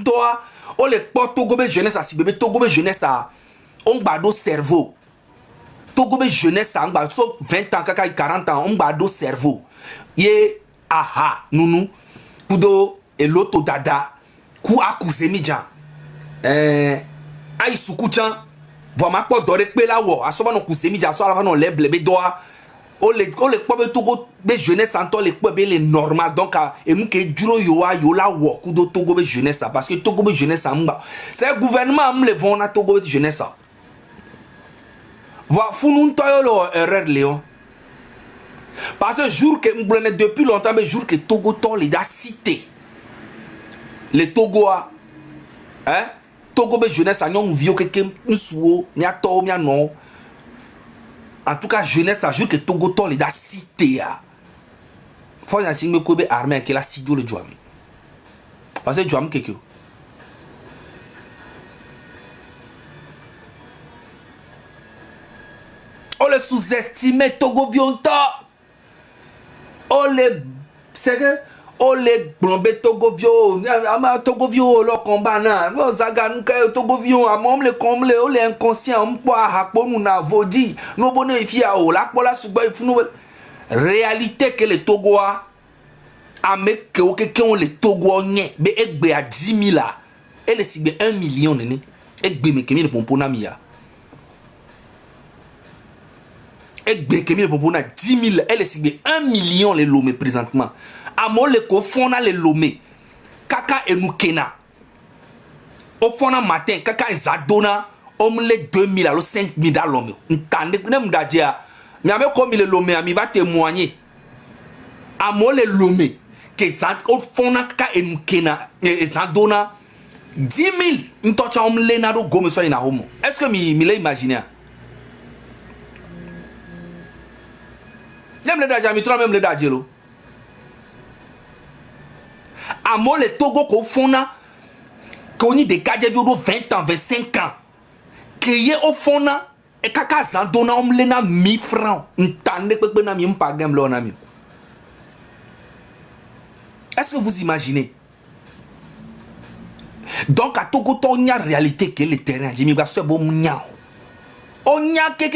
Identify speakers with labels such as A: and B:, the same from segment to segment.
A: Toi, on les porte Togo be jeunesse à si bébé Togo be jeunesse à on bado cerveau. Togo be jeunesse à on bado sauf 20 ans kaka 40 ans on bado cerveau. Ye aha nounou kudo et l'auto dada ku akuzemi jan. Aïe soukouchan vraiment pas doré pe la wo asoba no kuzemi jan so ala no le blebe doa. O le kpobe Togo be jeunesse en temps le kpobe le normal donc et mou ke duro yo la wo kudo Togo be jeunesse parce que Togo be jeunesse mba c'est le gouvernement am le vont na Togo be jeunesse va funun toyo lo erreur léon parce que jour que m'blene depuis longtemps mais jour que Togo to les da cité les Togoa hein Togo be jeunesse nyon vio keke nsuo nya to nya non. En tout cas, jeunesse, ça joue que Togo to les da cité. Faut y a me kobe armée qui la sidio le jouami. Parce que jouami quelque. On le sous-estimé Togo violenta. On le c'est que on le blombe Togo viol. Ama Togo viol le combat na. Mo zaga nka Togo viol amom le comble on le inconscient on po hakpo nous na vodi. No bonne fia o la pola suba ifunu. Réalité que le Togoa a met que on le Togo nye be egbe a 10 000 là. Elle si be 1 million nene. Egbe me kemi le pompona miya. Egbe kemi le pompona 10 000 elle si be 1 million le lomé présentement. Amo le ko fona le lomé kaka enukena o fona matin kaka zadona omle 2000 alo 5000 da lomé ntande ne mdajia mi ame comme le lomé ami va témoigner amo le lomé que ça o fona kaka enukena zadona 10 000 ntocha omle na do gomme so ina homo est-ce que mi le imaginer même le dajia mi tra même le dajelo Amo le Togo ko fona qu'on y des cadres de 20 ans 25 ans créé au fona et kaka zandona omlena 1000 francs ntande pepe na mi mpa game lo na mi. Est-ce que vous imaginez? Donc à Togo to nya réalité que le terrain jimi ba so bo nya onya ke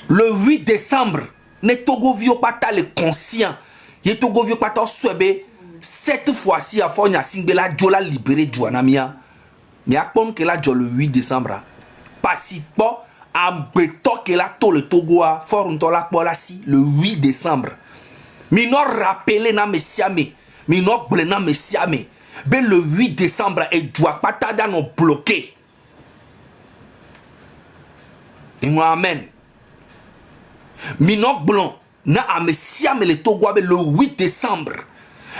A: le 8 décembre ne Togo vio pata le conscient. Ye Togo vieux pato swebe cette fois-ci à Fonya Singbela Djola libéré Djouanamia. Mais à pon que la Djo le 8 décembre. Passivement, à beto que la to le Togo a fort on la pola si le 8 décembre. Mi no rappelé na messiame. Mi no blena messiame. Ben le 8 décembre et Djoa patada non bloqué. Et moi amen. Mi no blon. Na amesiame le Togo le 8 décembre.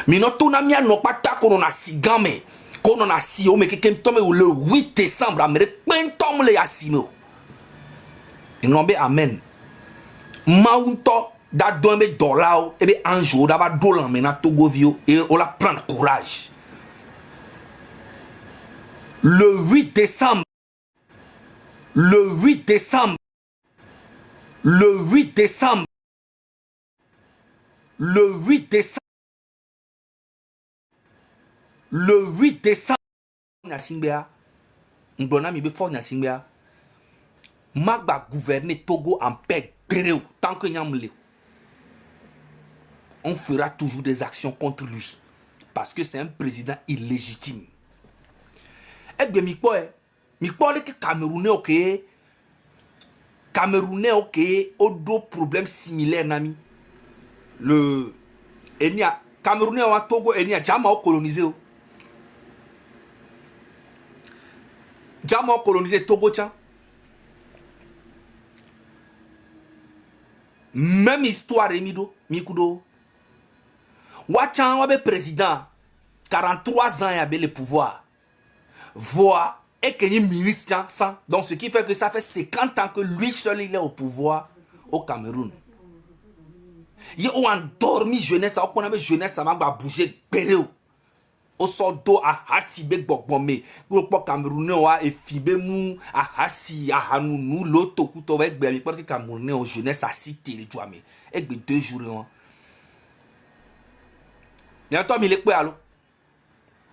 A: Mino tona mia no pata kono na sigame. Kono na si o me kekem tome le 8 décembre amere pentom le asimo. Et non be amen. Maunto da dombe dolao ebe anjo da ba dolan mena Togo vio et on la prendre courage. Le 8 décembre. Le 8 décembre. Le 8 décembre. Le 8 décembre. Le 8 décembre. Nasingbea. Mbona mi be fort Nasingbea. Magba gouverner Togo en paix. Tant que Nyamle. On fera toujours des actions contre lui. Parce que c'est un président illégitime. Et bien, mi parle que Camerounais, ok. Camerounais, ok. Autre problème similaire, nami. Le Enya Camerounais ou Togo Enya Jama colonisé Jama colonisé Togo tcha même histoire emido mikudo Wachan wabe président 43 ans y avait le pouvoir voix et que ni ministre sans donc ce qui fait que ça fait 50 ans que lui seul il est au pouvoir au Cameroun. Ils ont endormi jeunesse, on a jeunesse, ça m'a bougé, péréo. Au sordo à Hassibe Bokbomé, pour le Camerounais, et Fibemou, à Hassi, à Hanounou, l'auto, couteau avec Béli, pour que Camerounais, aux jeunesse, à cité les Djouamé. Et 2 jours. Il y a un temps, il est quoi alors?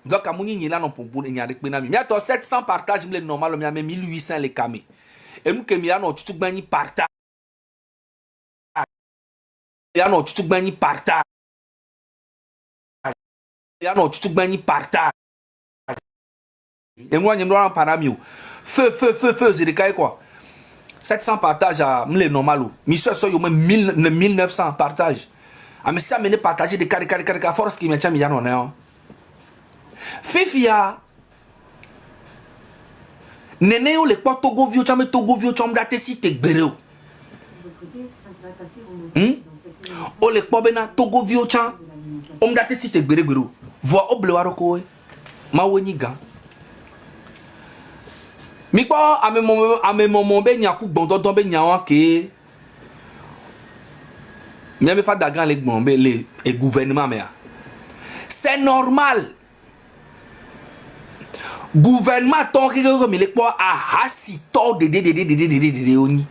A: Donc, à mon y là non pour il y a des pénami. Mais attends, 700 partages, mais normal, mais 1800 les camés. Et moi, que mi non, tu gagnes partage. Ya non, tu gagnes partage. Ya non, tu gagnes partage. Et moi, je me dois en paramio. Feu, c'est des cas quoi. 700 partages à m'le normal. Monsieur, so, yo, 1900 partages. Ah, mais ça, me partager des cas, force qui me tient, il y a non, Fifia. Nene yo le kwa Togo vio chame Togo vio chom date si te gbere. O le kwa bena Togo vio cham om date si te gbere gbere. Voa oble waro ko e. Ma weni ga. Mi kwa ame momo be nya ku gbondo don be nya wan ke. Mi me fa dagan le gbon be le e gouvernement me a. C'est normal. Gouvernement ton qui comme il est quoi a hasi to de oni.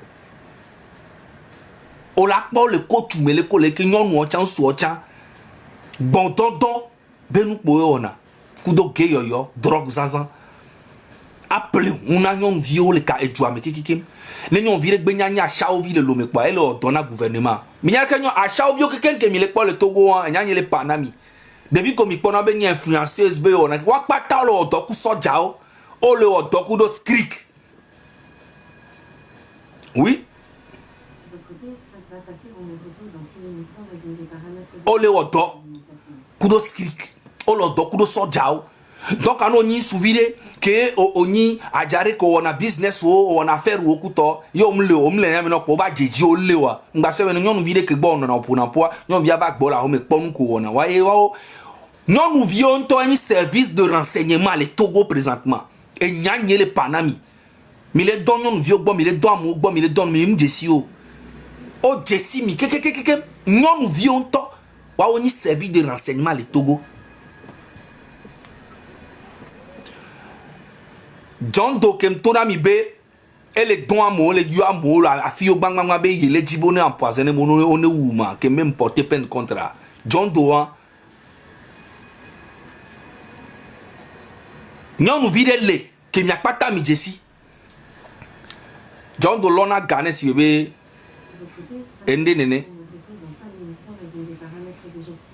A: O la po le ko tu me le ko le ki nyonu o chan su o chan. Bon tonton be nu po ona. Kudo ge yoyo drogue zanzan. Appelé on a nyon vio le ka ejua me kikikim. Le nyon vire gbe nya sha ovi le lo me kwa ele o dona gouvernement. Mi nya kenyo a sha ovi o keken ke mi le po le Togo an nya le Panami. Devi comme il peut bien influenceuse be on a wa pata lo doku soja o le doku do skrik. Oui. O le do kudo skrik. O le doku do soja o. Donc on ni souvire que oni ajare ko on a business o on affaire o kuto yo mle me no ko ba jeji o le wa ngba se we no nyonu vire ke gbo on na po na po nyon via ba gbo la o me ponu ko ona wa e wa o. Non, nous vions un service de renseignement, les Togo présentement. Et n'y a ni les Panami. Mais les dons, nous vions bon, mais les dons, mais les dons, mais nous Jessio. Oh, Jessie, mais non, nous vions un service de renseignement, les Togo. John Dokem, Tonami B, et les dons à moi, les dieux à moi, la fille au bang, les djibonais empoisonnés, on est où, man, qui même porté peine contre John Doan. Nous vide le que mi akpata mi Jesse. John Dolona Gane si bébé ende nene.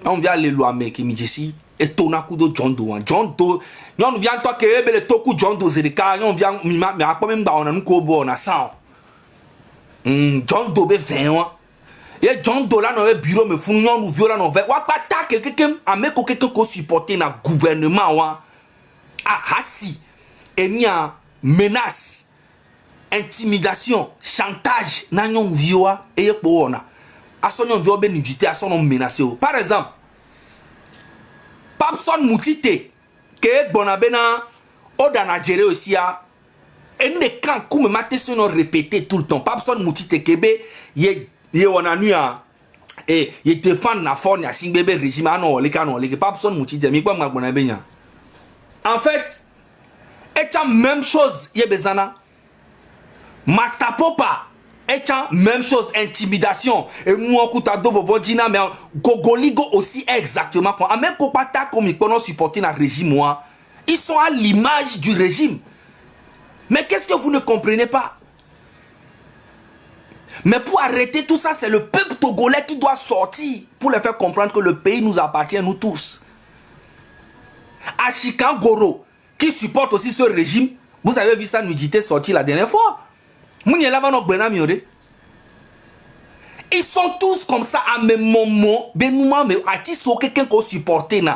A: On vient le loi mais que mi Jesse et tona kudo John Do. John Do. Nous vient toi que be le toku John Do zerika. On vient mi akpa même ba on na ko bo na sa. John Do be 20 ans. Et John Do là no bureau me funu nous viola no ve. Wa kpata que quelqu'un ameko quelqu'un ko supporter na gouvernement wa. Ah, si, il y a menace, intimidation, chantage, n'ayons vioa et pour on a. À son nom vioa bénédicté, à son nom menacé. Par exemple, Papson Moutite, que Bonabena, Odana Djere aussi a, et nous les camps, comme maté son nom répété tout le temps. Papson Moutite, Kebe, y on a nu à. Et il défend la forme, il y a 5 bébés régime, ah non, les canons, les Papson Moutite, mais quoi, ma bonabena. En fait, et la même chose, Yebezana. Master Popa, et la même chose, intimidation. Et moi, Koutado, Vovodina, mais Gogoligo aussi exactement. Même Kopata, comme ils connaissent supporter le régime, moi, ils sont à l'image du régime. Mais qu'est-ce que vous ne comprenez pas? Mais pour arrêter tout ça, c'est le peuple togolais qui doit sortir pour les faire comprendre que le pays nous appartient, nous tous. Achikan Goro, qui supporte aussi ce régime, vous avez vu sa nudité sortir la dernière fois. Ils sont tous comme ça à même moment. Mais à-t-il quelqu'un qui supporte le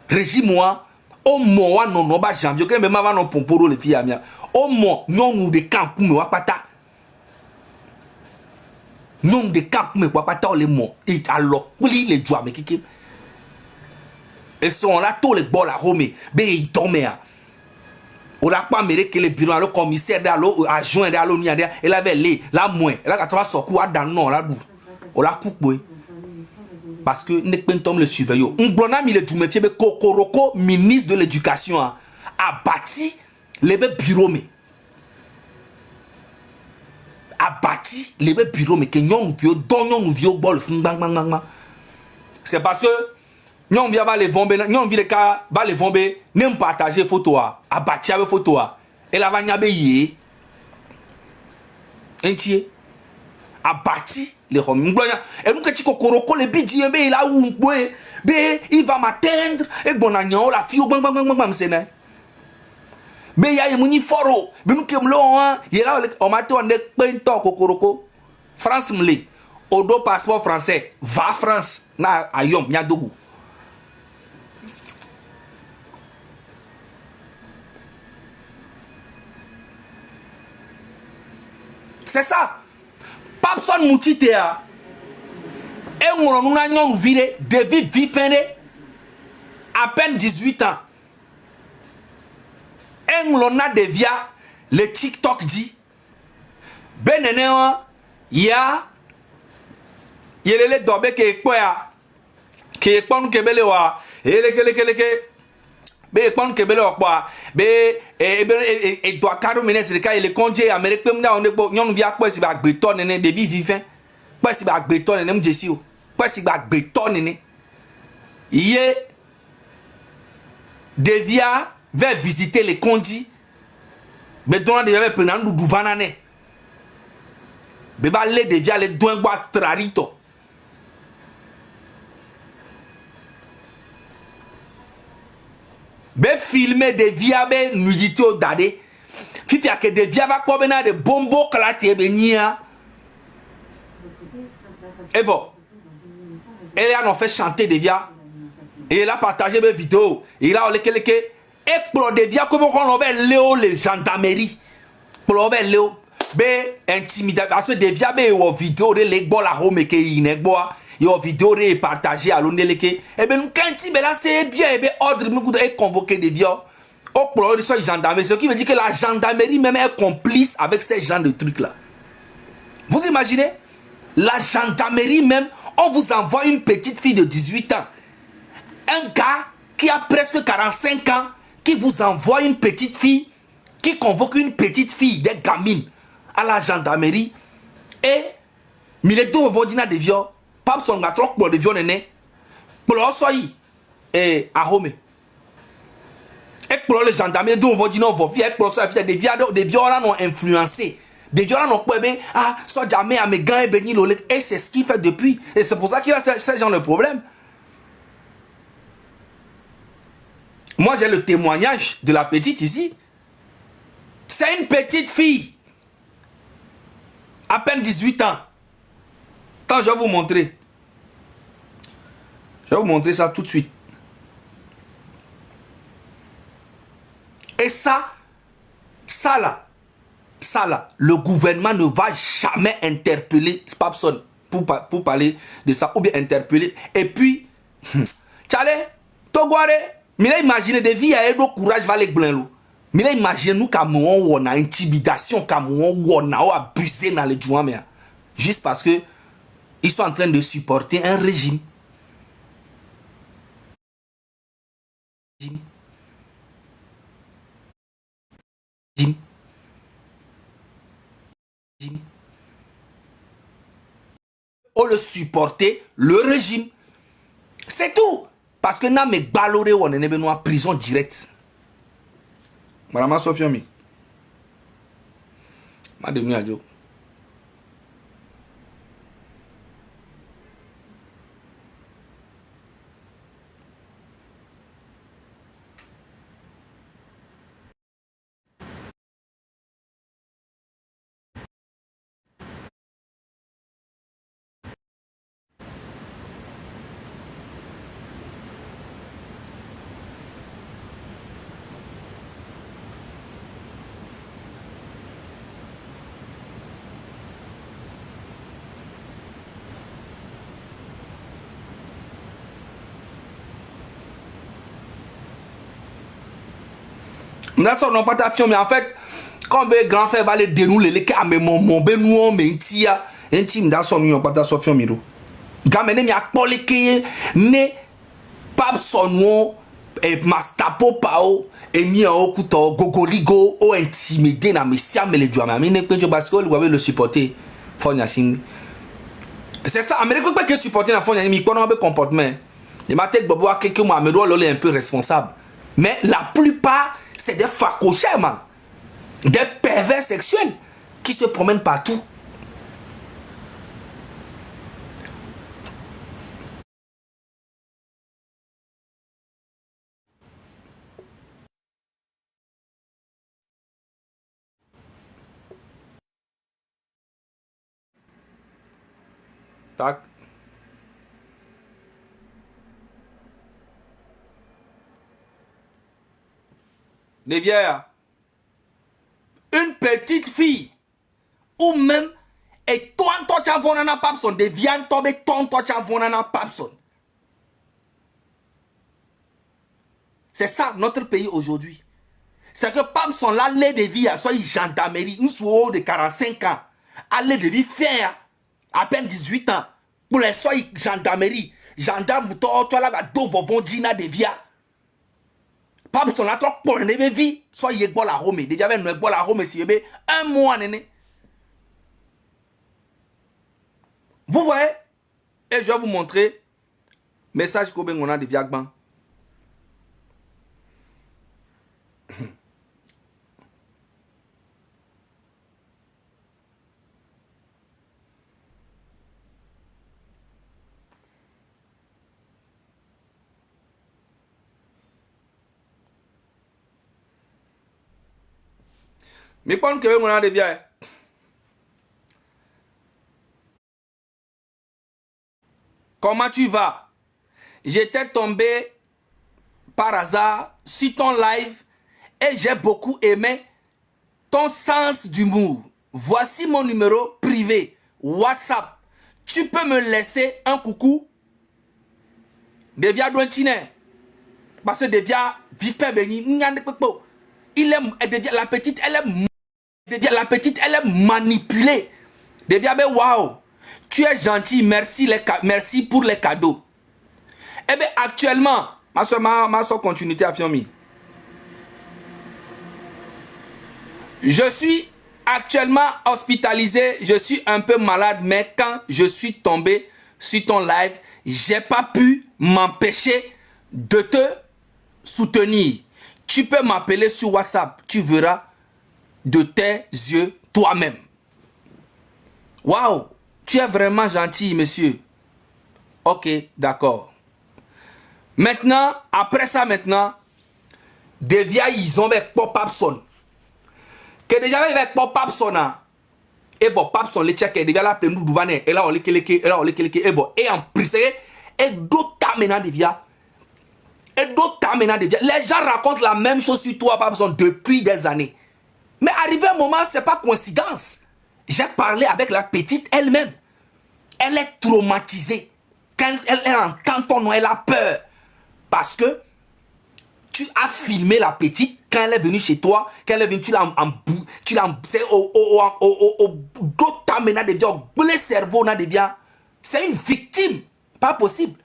A: régime moi, au moins non ba janvier, que même avant non pomporo les filles amia. Au moins non nous de camp pour me wapata. Non de camp pour me wapata les mots. Et alors, les joies mais qui et sont là tous les bols à Rome, ils tombent. On n'a pas mérité que le bureau, le commissaire, l'adjoint, il avait les, la moins, là, quand on va sortir dans le nom, là, on l'a coupé. Parce que n'est pas le surveillant. Un bon ami, le Djoumétier, Kokoroko, ministre de l'éducation, a bâti les bureaux, mais. A bâti les bureaux, mais que nous vieux, dont nous vieux, bol, c'est parce que Nyon via va les vomber, nyon via va les vomber, nem partager photo a bâtir avec photo a. Et la va nyabe yé. Entier. A bâti les hommes. Et nous que tu kokoroko le bidi be il a où be il va m'atteindre et bon agnon la fille bang bang bang bang c'est né. Be ya yemuni foro, be nous kem lo hein, il là on m'a on est pento kokoroko. France mle. Odo passeport français, va France na ayom nyadogu. C'est ça. Papson moutite a. Et on a une vie de vie à peine 18 ans. Et on a des via le TikTok dit. Benene ya yelele dobe ke ekpoya ke ekpon kebele wa ele be ekpon kebele okpa be e do akaro ministre ka ele konje Amérique pem da on de nyon via po si ba gbeto nene de vie vivant po si ba gbeto nene mjesi o po si ba gbeto nene yé de via va visiter les konji be dona de va prendre du vanane be ba le de via le doin gwa trarito. Be filmer de via be nudité au dade fifi que de via va quoi bena de bombo klate be nia evo elle a fait chanter de via et elle a partagé mes vidéos et là on les quelques et pour de via comme on va léo les gendarmerie pour on va léo be intimidation parce que de via be o vidéo de les bola home ke inegboa yo vidéo est partagée à l'ondeleke et ben nous quand il là c'est bien et ben ordre me est convoqué des viol au pro de ce gendarmerie ce qui veut dire que la gendarmerie même est complice avec ces gens de trucs là. Vous imaginez la gendarmerie même on vous envoie une petite fille de 18 ans un gars qui a presque 45 ans qui vous envoie une petite fille qui convoque une petite fille des gamines à la gendarmerie et mille deux vont dire des viols. Pap son ga trop pour de viol nene pour soyi et à home et pour les gendarmes dont on va dire non vos vie pour ça des violents ont influencé des violents ont pas ah so jamais à mes gars et béni le et c'est ce qu'il fait depuis et c'est pour ça qu'il a ce genre de problème. Moi j'ai le témoignage de la petite ici, c'est une petite fille à peine 18 ans. Quand je vais vous montrer, je vais vous montrer ça tout de suite. Et ça là, le gouvernement ne va jamais interpeller Papson pour parler de ça, ou bien interpeller. Et puis, tchale, Togoare, mais là, imaginez des vies à Edo courage va les blancs. Mais là, imaginez nous comme on a intimidation, comme on a abusé dans les joueurs, juste parce que ils sont en train de supporter un régime. On le supporter le régime. C'est tout. Parce que nous avons baloré ou on est en prison directe. Madame Sofiami. Madame Adjo. Non pas ta mais en fait quand le grand frère va les dérouler les cas mais mon benou mais tia intime dans son non pas ta sofion miro gamene mi akpole ke ne pap sonwo e mastapo pao e mi o kuto gogoligo o intimidé na mesia me le joama mi ne pejo parce que le supporter fonya sim c'est ça Amérique pas que supporter na fonya mi kono be comportement Les matés Bobo quelques mois, mais est un peu responsable. Mais la plupart, c'est des facochers, man. Des pervers sexuels qui se promènent partout. Tac. Les vieilles, une petite fille, ou même, et toi, tu as vonana papson, des viandes tombées, toi, tu as vonana papson. C'est ça, notre pays aujourd'hui. C'est que papson, là, les de vie, à soit gendarmerie, une sourde de 45 ans, aller de vie faire à peine 18 ans, pour les soins gendarmerie, gendarme, tu as là, deux vont dîner de vie. Pas pour ton attendre pour ne vie, soit y est bon la home, déjà ben bon la home si un mois néné. Vous voyez? Et je vais vous montrer message que on a de Viagban. Mais quand on a de Viagban. Comment tu vas? J'étais tombé par hasard sur ton live et j'ai beaucoup aimé ton sens d'humour. Voici mon numéro privé, WhatsApp. Tu peux me laisser un coucou? Devia Douentine. Parce que Devia vifait béni. Il est, Devia, la petite, elle est manipulée. Devia be waouh. Tu es gentil, merci pour les cadeaux. Eh bien, actuellement, ma soeur continuité à Fiomi. Je suis actuellement hospitalisé, je suis un peu malade, mais quand je suis tombé sur ton live, j'ai pas pu m'empêcher de te soutenir. Tu peux m'appeler sur WhatsApp, tu verras de tes yeux toi-même. Waouh, tu es vraiment gentil, monsieur. Ok, d'accord. Maintenant, après ça, des vieilles, ils ont avec pop-up son. Que déjà avec pop-up son, et bon, pop-son, les tchèques, déjà là, plein de douvanes, et là, on les keleke, et bon, et en prisé, et d'autres tamena des vieilles. Et d'autres tamena des vieilles. Les gens racontent la même chose sur toi, pop-son, depuis des années. Mais arrivé un moment, c'est pas coïncidence. J'ai parlé avec la petite elle-même. Elle est traumatisée. Quand elle entend ton nom, elle a peur. Parce que tu as filmé la petite quand elle est venue chez toi, quand elle est venue, tu l'as c'est le cerveau n'a devient, c'est une victime, pas possible.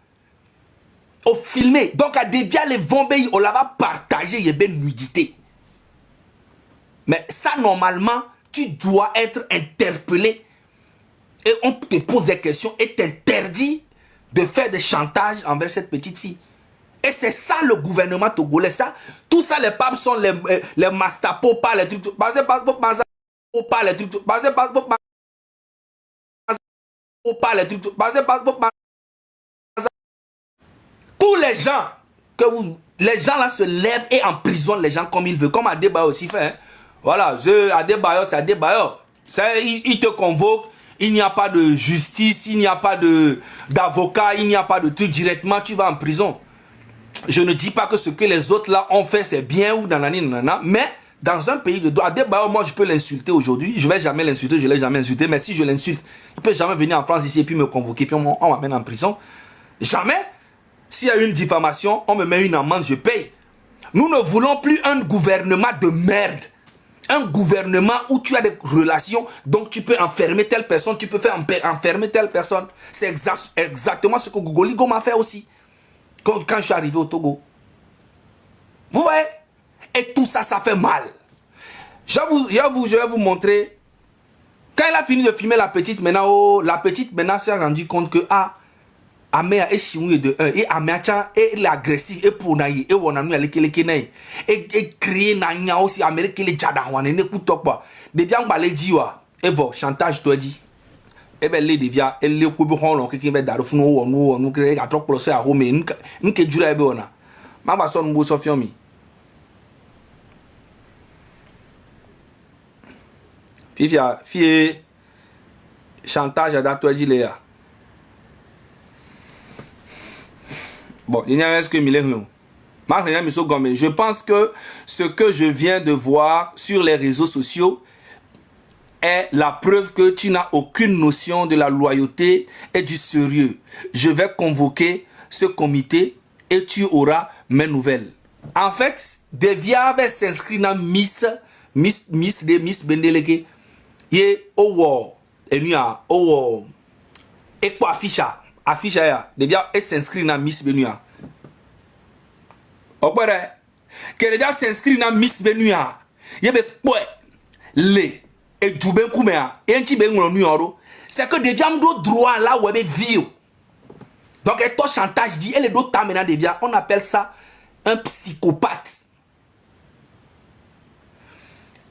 A: Au filmé, donc à devient les vombés, on l'a pas partagé, il y a bien nudité. Mais ça normalement, tu dois être interpellé et on te pose des questions et t'interdit de faire des chantages envers cette petite fille. Et c'est ça le gouvernement togolais, ça. Tout ça, les papes sont les mastapo, pas les trucs. Pas les trucs. Pas les trucs. Tous les gens les gens là se lèvent et emprisonnent les gens comme ils veulent, comme Adebayo aussi fait. Hein. Voilà, Adebayo, c'est Adebayo. Il te convoque, il n'y a pas de justice, il n'y a pas d'avocat, il n'y a pas de truc directement, tu vas en prison. Je ne dis pas que ce que les autres là ont fait c'est bien ou nanana, mais dans un pays de droit, Adebayo, moi je peux l'insulter aujourd'hui, je vais jamais l'insulter, je l'ai jamais insulté, mais si je l'insulte, il peut jamais venir en France ici et puis me convoquer, puis on m'amène en prison. Jamais. S'il y a une diffamation, on me met une amende, je paye. Nous ne voulons plus un gouvernement de merde. Un gouvernement où tu as des relations, donc tu peux enfermer telle personne, tu peux faire enfermer telle personne. C'est exactement ce que Gogoligo m'a fait aussi. Quand je suis arrivé au Togo. Vous voyez? Et tout ça, ça fait mal. Je vais vous montrer. Quand elle a fini de filmer la petite, maintenant, la petite s'est rendue compte que, Amea et chimouille de 1 et Ameacha et l'agressif et pour naï et on a mis à l'équilibre et créer nanya aussi Amérique les jadawan et n'écoute pas. Des gens balé diwa et vos chantage toi dit. Et ben les devia et les coups on qui va dar funu ou nous que a trop procès à home n'que jura ebe ona. Ma ba son mbo sofiomi. Fifia fie chantage à toi dit Léa. Bon, il y a ce que je pense que ce que je viens de voir sur les réseaux sociaux est la preuve que tu n'as aucune notion de la loyauté et du sérieux. Je vais convoquer ce comité et tu auras mes nouvelles. En fait, Devia avait s'inscrit dans Miss Bendeleke. Et oh et nous oh et quoi affiche ya Devia s'inscrit dans Miss Benua. Okpere que Devia s'inscrit dans Miss Benua. Yebe quoi les et Djouben Koumea et un petit numéro, c'est que Devia m'do droit là où elle vit. Donc, et toi chantage dit, et les d'autres tamena Devia, on appelle ça un psychopathe.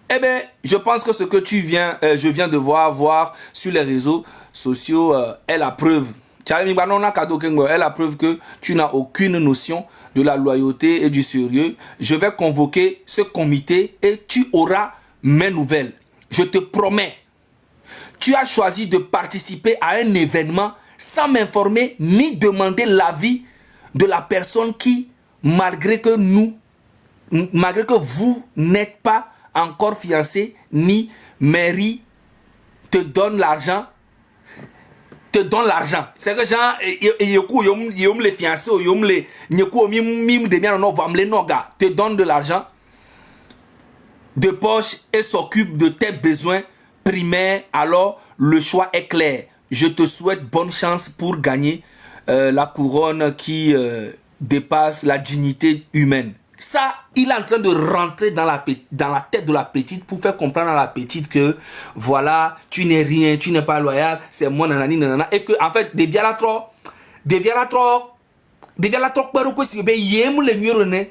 A: Eh bien, je pense que ce que je viens de voir sur les réseaux sociaux est la preuve. Est la preuve que tu n'as aucune notion de la loyauté et du sérieux. Je vais convoquer ce comité et tu auras mes nouvelles. Je te promets. Tu as choisi de participer à un événement sans m'informer ni demander l'avis de la personne qui, malgré que vous n'êtes pas encore fiancé ni mari, te donne l'argent. C'est que genre, yom les fiancés, yom les, te donne de l'argent de poche et s'occupe de tes besoins primaires. Alors le choix est clair. Je te souhaite bonne chance pour gagner la couronne qui dépasse la dignité humaine. Ça, il est en train de rentrer dans la tête de la petite pour faire comprendre à la petite que voilà, tu n'es rien, tu n'es pas loyal, c'est moi nanani nanana. Et que en fait,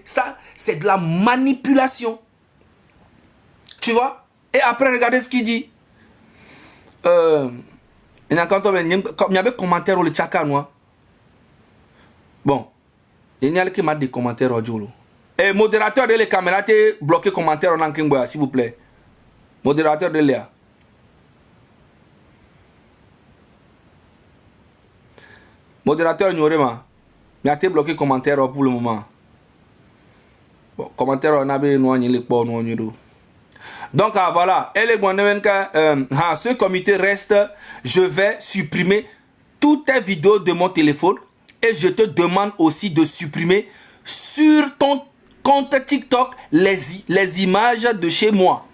A: ça, c'est de la manipulation. Tu vois? Et après, regardez ce qu'il dit. Il y a des commentaires au Tchaka, moi. Bon. Il y a qui m'a des commentaires au Djolo. Et modérateur de les caméras, t'es bloqué commentaire en Ankingboya, s'il vous plaît. Modérateur de Léa. Modérateur Nyorema. Il y a bloqué commentaire pour le moment. Bon, commentaire on a bien noigné les ports noigné. Donc voilà, ce comité reste, je vais supprimer toutes tes vidéos de mon téléphone et je te demande aussi de supprimer sur ton compte TikTok les images de chez moi.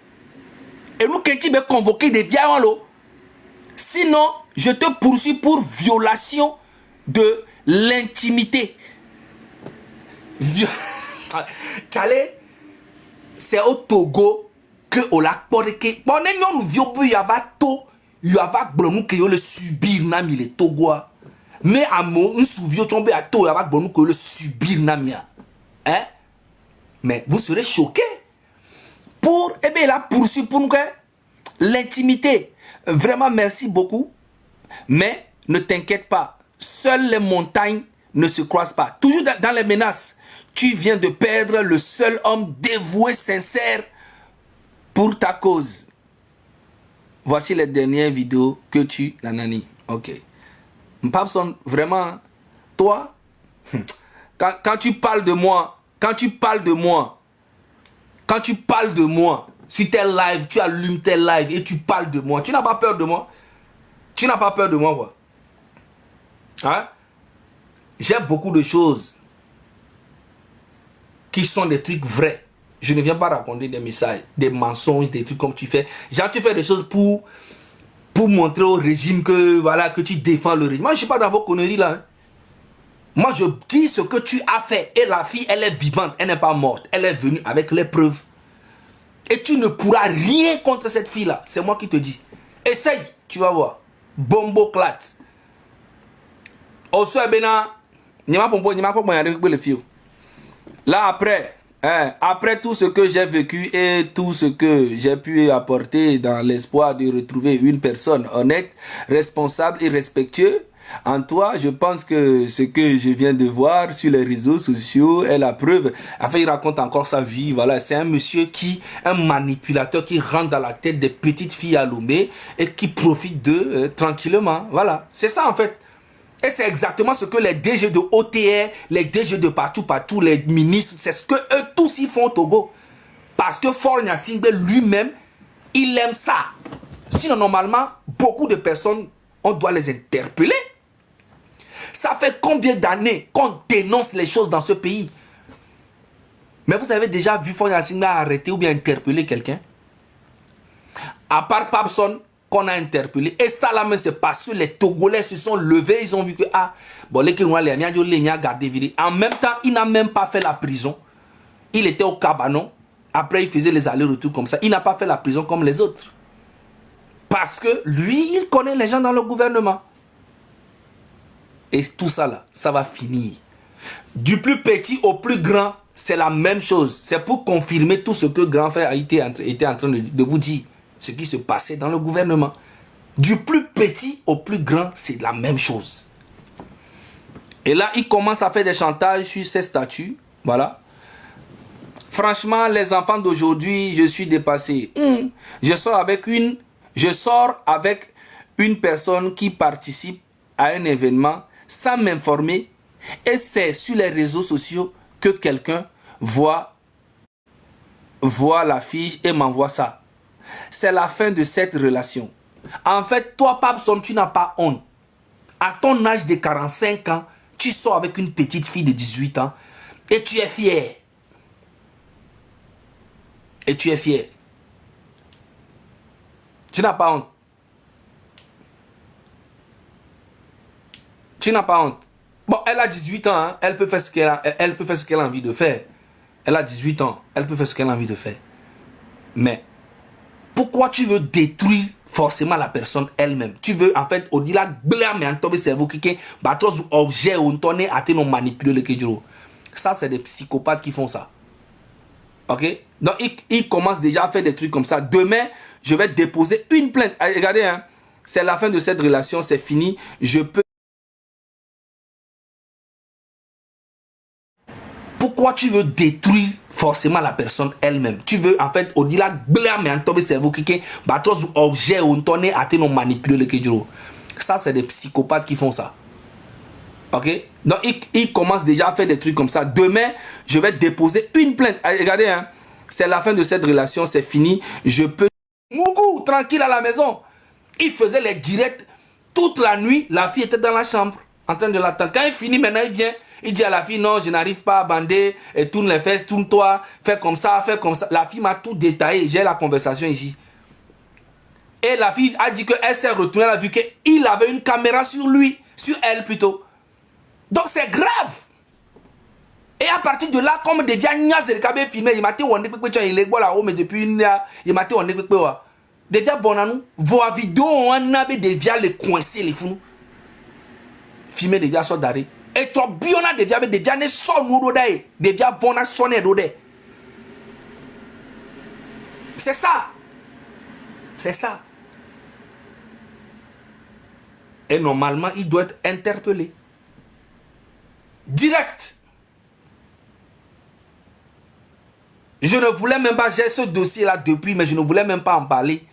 A: Et nous quand tu veux convoquer des violents, sinon je te poursuis pour violation de l'intimité. C'est au Togo que on l'a porté que bon nous vieux il y a tout il y a blonu que le subir na mi le Togo mais à mon un souvio tombé à tout il y a blonu que le subir na mi hein mais vous serez choqués pour eh bien la poursuite pour nous l'intimité. Vraiment merci beaucoup, mais ne t'inquiète pas, seules les montagnes ne se croisent pas. Toujours dans les menaces, tu viens de perdre le seul homme dévoué, sincère pour ta cause. Voici les dernières vidéos que tu nanani. Ok. Mpapson, vraiment, toi, quand tu parles de moi, sur tes lives, tu allumes tes lives et tu parles de moi. Tu n'as pas peur de moi? Quoi. Hein? J'ai beaucoup de choses qui sont des trucs vrais. Je ne viens pas raconter des messages, des mensonges, des trucs comme tu fais. Genre, tu fais des choses pour montrer au régime que, voilà, que tu défends le régime. Moi, je ne suis pas dans vos conneries là. Hein. Moi, je dis ce que tu as fait. Et la fille, elle est vivante. Elle n'est pas morte. Elle est venue avec les preuves. Et tu ne pourras rien contre cette fille-là. C'est moi qui te dis. Essaye, tu vas voir. Bombo clat. Oso Bena, Nima Pompo, Nima Pompo, le fio. Là, après tout ce que j'ai vécu et tout ce que j'ai pu apporter dans l'espoir de retrouver une personne honnête, responsable et respectueuse, en toi, je pense que ce que je viens de voir sur les réseaux sociaux est la preuve. Enfin, il raconte encore sa vie. Voilà, c'est un monsieur un manipulateur qui rentre dans la tête des petites filles à Lomé et qui profite d'eux tranquillement. Voilà, c'est ça en fait. Et c'est exactement ce que les DG de OTR, les DG de partout, les ministres, c'est ce que eux tous ils font au Togo. Parce que Faure Gnassingbé lui-même, il aime ça. Sinon, normalement, beaucoup de personnes, on doit les interpeller. Ça fait combien d'années qu'on dénonce les choses dans ce pays? Mais vous avez déjà vu Faure Gnassingbé arrêter ou bien interpeller quelqu'un? À part Papson, qu'on a interpellé. Et ça là, c'est parce que les Togolais se sont levés, ils ont vu que, bon, les Kenois, les Miens, gardé viré. En même temps, il n'a même pas fait la prison. Il était au cabanon. Après, il faisait les allers-retours comme ça. Il n'a pas fait la prison comme les autres. Parce que lui, il connaît les gens dans le gouvernement. Et tout ça là, ça va finir. Du plus petit au plus grand, c'est la même chose. C'est pour confirmer tout ce que grand frère était en train de vous dire. Ce qui se passait dans le gouvernement. Du plus petit au plus grand, c'est la même chose. Et là, il commence à faire des chantages sur ses statuts. Voilà. Franchement, les enfants d'aujourd'hui, je suis dépassé. Je sors avec une personne qui participe à un événement sans m'informer. Et c'est sur les réseaux sociaux que quelqu'un voit la fiche et m'envoie ça. C'est la fin de cette relation. En fait, toi, Papson, tu n'as pas honte. À ton âge de 45 ans, tu sors avec une petite fille de 18 ans et tu es fier. Et tu es fier. Tu n'as pas honte. Tu n'as pas honte. Bon, elle a 18 ans, hein. Elle peut faire ce qu'elle a envie de faire. Elle a 18 ans, elle peut faire ce qu'elle a envie de faire. Mais pourquoi tu veux détruire forcément la personne elle-même? Tu veux en fait au-delà blâmer en ton cerveau qui batros objet ou tourner à te manipuler le kedjuro. Ça c'est des psychopathes qui font ça. OK? Donc il commence déjà à faire des trucs comme ça. Demain, je vais déposer une plainte. Regardez, hein. C'est la fin de cette relation, c'est fini. Je peux. Pourquoi tu veux détruire forcément la personne elle-même? Tu veux en fait au-delà blâmer en ton cerveau qui batros objet ou tourner à te manipuler le kedjuro. Ça c'est des psychopathes qui font ça. OK? Donc il commence déjà à faire des trucs comme ça. Demain, je vais déposer une plainte. Regardez, hein. C'est la fin de cette relation, c'est fini. Je peux. Mougou, tranquille à la maison. Il faisait les directs toute la nuit. La fille était dans la chambre en train de l'attendre. Quand il finit, maintenant il vient. Il dit à la fille, non, je n'arrive pas à bander. Et tourne les fesses, tourne-toi. Fais comme ça, fais comme ça. La fille m'a tout détaillé. J'ai la conversation ici. Et la fille a dit qu'elle s'est retournée. Elle a vu qu'il avait une caméra sur lui. Sur elle plutôt. Donc c'est grave. Et à partir de là, comme déjà Nias et le cabé filmé, il m'a dit on est il est là haut mais depuis une il m'a dit on est déjà bon à nous. Vos vidéos on a déjà les coincés les fous. Filmé déjà sur d'arrêt. Et toi biona déjà ne son nous d'ai déjà vona sonner d'odé. C'est ça. C'est ça. Et normalement, il doit être interpellé. Direct. Je ne voulais même pas, j'ai ce dossier-là depuis, mais je ne voulais même pas en parler.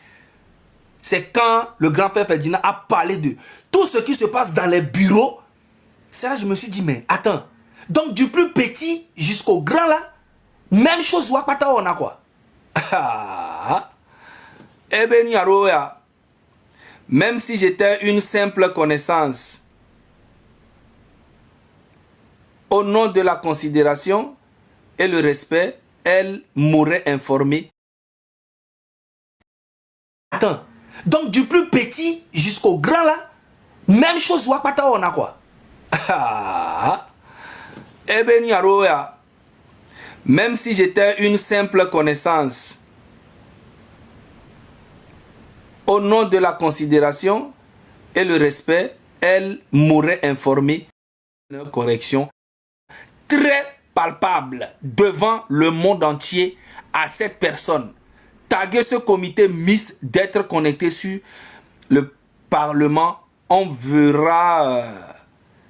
A: C'est quand le grand frère Ferdinand a parlé de tout ce qui se passe dans les bureaux. C'est là que je me suis dit, mais attends. Donc du plus petit jusqu'au grand là, même chose, Wakpata on a quoi. Eh ben, Yaroya, même si j'étais une simple connaissance, au nom de la considération et le respect, elle m'aurait informé. Attends, donc du plus petit jusqu'au grand là, même chose, Wakpata on a quoi. Eh ben, Yaroya, même si j'étais une simple connaissance, au nom de la considération et le respect, elle m'aurait informé une correction très palpable devant le monde entier à cette personne. Taguer ce comité mixte d'être connecté sur le Parlement. On verra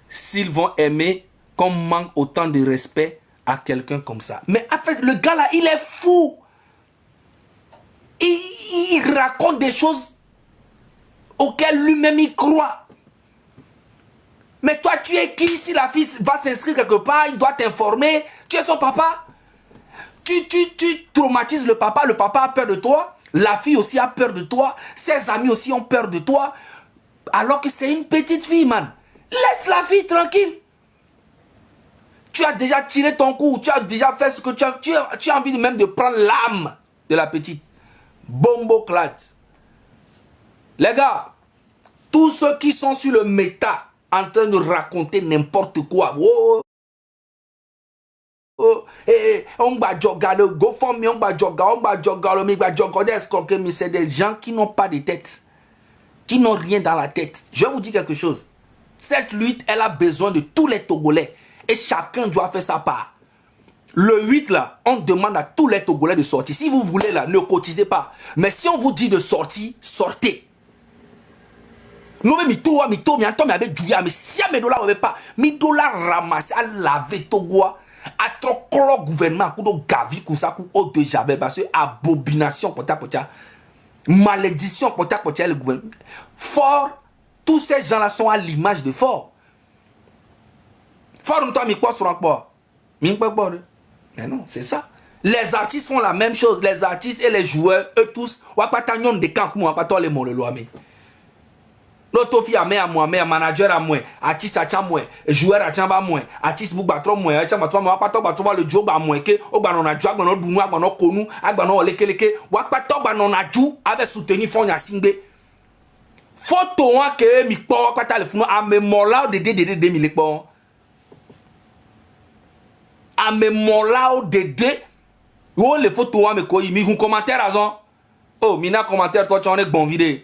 A: s'ils vont aimer qu'on manque autant de respect à quelqu'un comme ça. Mais en fait, le gars là, il est fou. Il raconte des choses auxquelles lui-même il croit. Mais toi, tu es qui? Si la fille va s'inscrire quelque part, il doit t'informer. Tu es son papa. Tu traumatises le papa a peur de toi. La fille aussi a peur de toi. Ses amis aussi ont peur de toi. Alors que c'est une petite fille, man. Laisse la fille tranquille. Tu as déjà tiré ton coup. Tu as déjà fait ce que tu as envie même de prendre l'âme de la petite. Bombo clat. Les gars, tous ceux qui sont sur le méta en train de raconter n'importe quoi. Oh, on va jogger le GoFundMe, on va jogger, mais c'est des gens qui n'ont pas de tête, qui n'ont rien dans la tête. Je vais vous dire quelque chose. Cette lutte, elle a besoin de tous les Togolais et chacun doit faire sa part. Le 8 là, on demande à tous les Togolais de sortir. Si vous voulez là, ne cotisez pas. Mais si on vous dit de sortir, sortez. Nous mais mito mi anto mi avec Julia mais si mes dollars on pas, mi dollars ramassés à laver Togo. À trop colo gouvernement kudo gavi kusa ku o de jabe parce que abomination pota malédiction pota le gouvernement fort. Tous ces gens là sont à l'image de fort on toi mi quoi sur encore mi quoi mais non, c'est ça. Les artistes font la même chose. Les artistes et les joueurs, eux tous wa pas tanyon de camp moi pas toi les mon le loi mais l'autre fille à moi, manager à moi, artiste à moi, joueur à moi, artiste bougba trop moi, moi pas toi le job à moi que o ba non a job non dunu a non konu, a ba non lekeleke, wa pas toi ba non a jou avec soutenir fond ya singbe. Photo en que mi po kwa ta le funu a me mola de 2000 po. A me mola de wo le photo en me ko mi un commentaire raison. Oh, mina commentaire toi tu en est bon vidéo.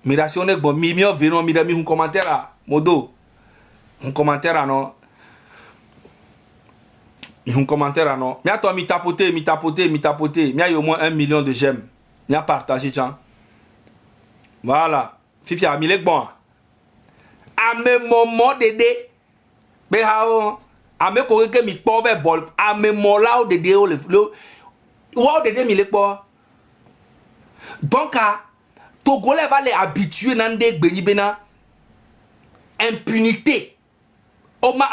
A: Mira si on est bon, mi veno mi un commentaire à modo. Un commentaire à non. Un commentaire à non. Mi a toi mi tapoter. Mi a au moins 1 million de j'aime. Mi a partagé tiens. Voilà. Fifi a mi bon. A me moment dédé. Be hao. A me ko que mi pauvre bol. A me mola dédé o le. Wa dédé mi bon. Donc Togolais va les habituer dans des bénibéna impunité. On m'a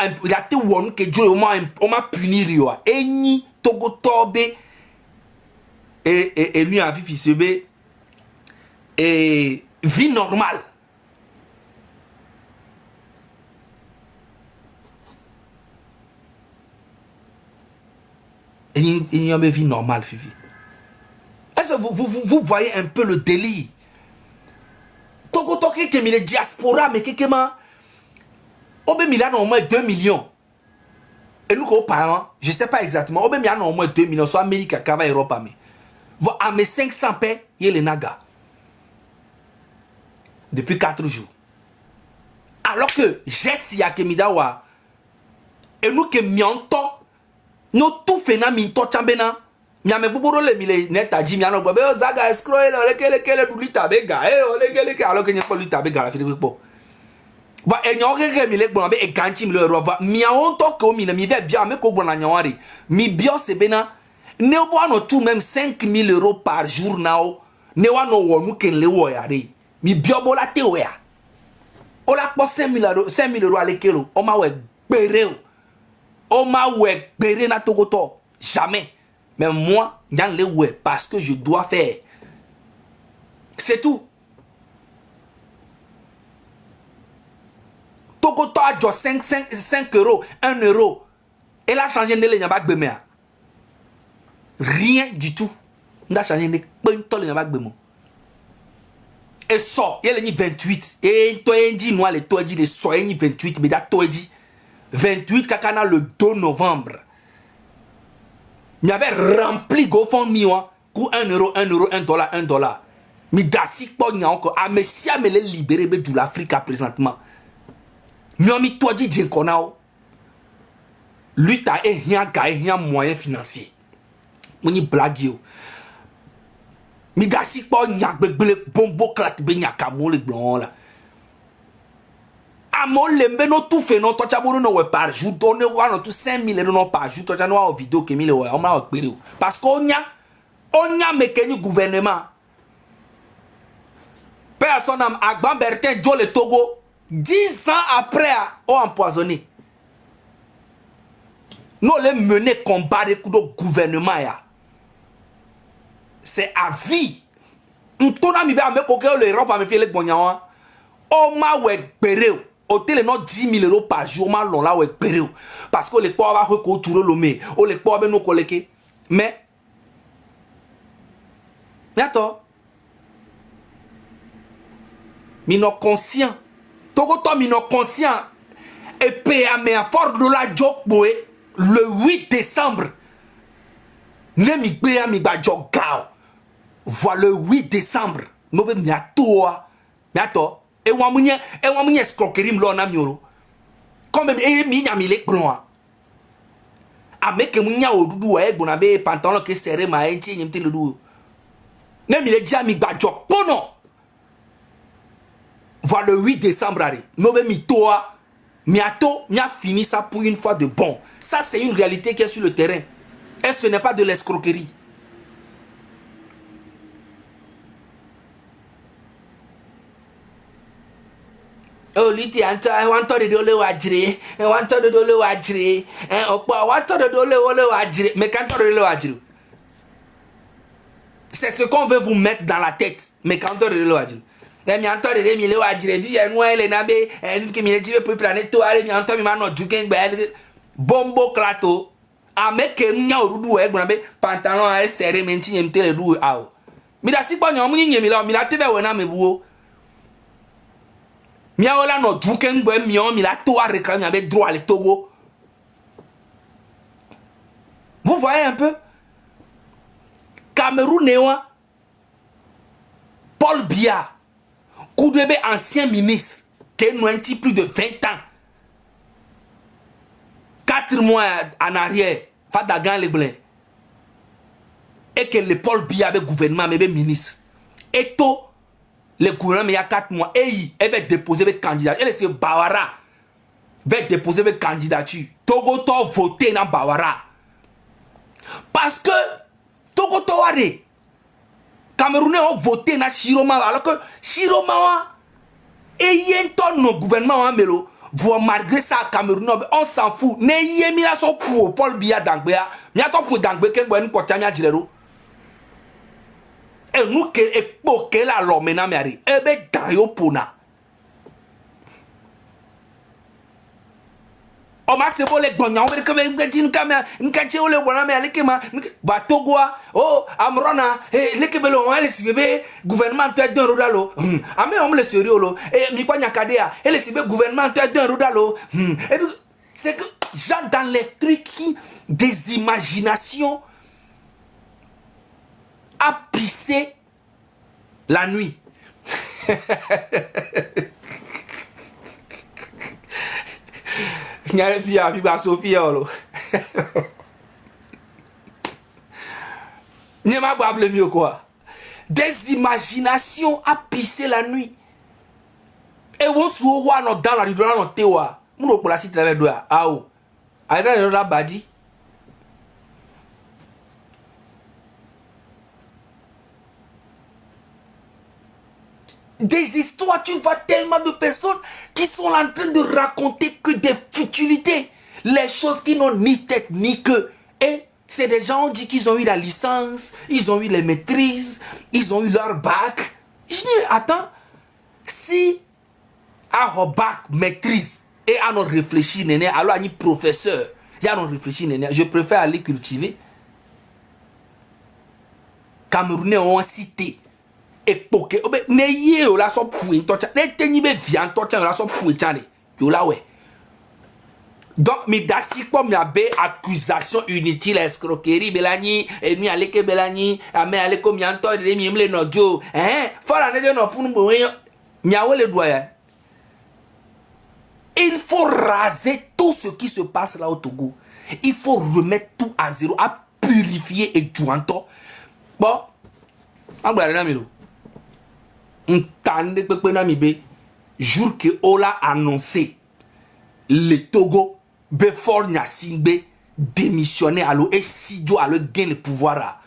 A: punir yo. Eni Togo tobe et lui a vie sebe et vie normale. Il y a une vie normale, Fifi. Est-ce que vous voyez un peu le délire? Togo toke que les diaspora mais quelque Obe Milan au moins 2 millions. Et nous, parents, je ne sais pas exactement. Obe Milan au moins 2 millions. Soit Amérique, Kava, Europe. À mes 500 paix, il y a les Naga. Depuis 4 jours. Alors que j'ai si à Kemidawa. Et nous, que mianto. Nous, tout fait na minto chambena. Miame buburo le mile net a dit miano bobe zaga scroll le dulita bega alors que n'y a pas lita bega la fili po. Va enyo ke mi le gbon be e ganchi mi le ro va mi awon to ko mi na mi ve bia me ko gbon na nyawari mi bio se bena ne bo ano tout même 5 000 euros par jour now ne wa no wonu ken le wo yare mi bio bo la te o ya o la po 5 000 euros ale kelo o ma we gbere o ma we gbere na togoto jamais. Mais moi, dans les ouais, parce que je dois faire. C'est tout. Togo to a 5 euros, 1 euro. Et là, changé de l'enyabak bemea. Rien du tout. On a changé de l'enyabak bemo. Et ça, il y a les 28. Et toi, il dit, nous, les toi, dit, les soins, 28, mais toi, dit, 28, kakana le 2 novembre. Il y avait rempli GoFundMe pour 1 euro, 1 euro, 1 dollar, 1 dollar. Mais d'assez pas encore. Ah, mais si elle me libéré de l'Afrique présentement. Miomi toi dit Djenkonao. Lui t'as un moyen financier. Moni blague yo. Mi gasi po nyak begbele bombo klat be nyaka mo le blanc là. Amo lembe no tout fait non to chabono no we par jour donne wa no tout 5000 no par jour to cha no vidéo ke mi le we on ma pere parce que onya mekeni gouvernement. Personne am Agban Bertin Joe le Togo 10 ans après ont empoisonné. Nous les mener combat de gouvernement ya. C'est à vie. M'tona mi ba me koke l'Europe a me fait le bonyawa. O ma we pere. O tele no 10 000 euros par jour ma lon la we pere. Parce que les pauvres va ko touro lomé. O les pauvres no koleke. Mais Yato. Mino conscient. Togo to mino conscient. Et PA me a fort de la joke boy le 8 décembre. Ne mi PA mi ba joke gao. Voilà le 8 décembre. No be mi a toi. Mi a to. E wa munye escroquerie mlo na mioro. Comme mi nya mi le klon. Ameke munya odudu e gbona be pantalon ke serré ma e ti nyimte le du. Ne mi le dia mi ba joke pono. Voilà le 8 décembre. No be mi toi. Miato, mi a fini ça pour une fois de bon. Ça, c'est une réalité qui est sur le terrain. Et ce n'est pas de l'escroquerie. Oh, lui, tu as un temps de dolé ou adjré. Un temps de dolé ou adjré. Un temps de dolé ou adjré. Mais quand on dolé ou adjré. C'est ce qu'on veut vous mettre dans la tête. Mais quand on dolé ou adjré. Mi anto de mi le wa jire vi enu ele na be en ke mi le jive pour planet to ale mi anto mi ma no juken gbe bombo klato ameke nya orudu e gbona be pantalon a serré mi nti nyem tele du awo mi da si ponyo mu nyem mi la tebe we na me buo mi awola no juken gbe mi on mi la to a reclame avec droit le Togo. Vous voyez un peu Cameroun Paul Biya Koudebe, ancien ministre, qui nous a plus de 20 ans. 4 mois en arrière, Fadagan le blanc. Et que le Paul Biya avec gouvernement, mais ministre. Et tout, le gouvernement, il y a 4 mois, et il va déposer des candidatures. Et c'est Bawara va déposer des candidatures. Togo to voté dans Bawara. Parce que Togo to wade. Camerounais ont voté dans Chiroma alors que Chiroma et yenton nos gouvernements melo voit malgré ça Camerounais on s'en fout ne yemi la so pour Paul Biya Dangbea mi ato pour Dangbe ke gbe nko tanya jilero e nu ke ekpo ke la lo mena mi ari e be dayo pona o ma se bole gbonya o be ke be tin kamera nka che ole bona me ale ke ma ba Togoa oh amrona le ke belo on le sibe gouvernement te don rodalo ame on le sérieux lo e mi kwa nyakadea e le sibe gouvernement te don rodalo et c'est que genre dans les trucs des imaginations à pisser la nuit. Nyare fia viva Sophia lo. N'y m'a pas mieux quoi. Des imaginations à pisser la nuit. Et on se voit dans la rue dans la tewa. Nous pour la cité avec doa. Ah oh. Aïda le la badi. Des histoires, tu vois tellement de personnes qui sont en train de raconter que des futilités. Les choses qui n'ont ni tête ni queue. Et c'est des gens qui disent qu'ils ont eu la licence, ils ont eu les maîtrises, ils ont eu leur bac. Je dis, attends, si à un bac maîtrise et à nous réfléchir, alors à un professeur, il y a nous réfléchir, je préfère aller cultiver. Camerounais ont cité. Et pour que ne yé o la so pouin tocha ne teni be vian tocha la so pouin chane yo la ouais donc mi dasi ko mi abe accusation inutile escroquerie belani et mi ale ke belani ame ale ko mi anto de mi mle no jo fora ne no funu bo mi awole doya Il faut raser tout ce qui se passe là au Togo. Il faut remettre tout à zéro, à purifier et jouanto. Bon, jour que Ola annoncé le Togo, Befor Nyasingbe démissionné alors et Sidio alors gain le pouvoir là.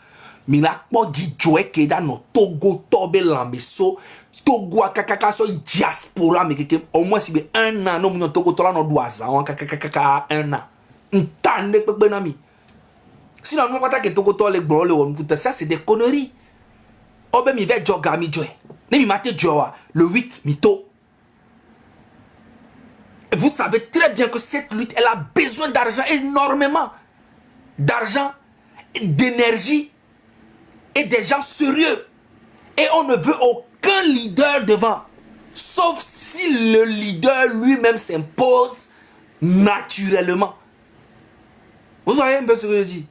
A: Mina po di joe ke da no Togo tobe lambeso Togo akakaka so diaspora mais que au moins si be un an no mon Togo tola no doaza on kakaka un an. Ntande pepe na mi. Sinon on va pas que Togo tole gbo le on ça c'est des conneries. Obe mi ve joga mi joe. Ne mi mate joa le 8 mito. Vous savez très bien que cette lutte, elle a besoin d'argent, énormément d'argent, d'énergie et des gens sérieux. Et on ne veut aucun leader devant, sauf si le leader lui-même s'impose naturellement. Vous voyez un peu ce que je dis?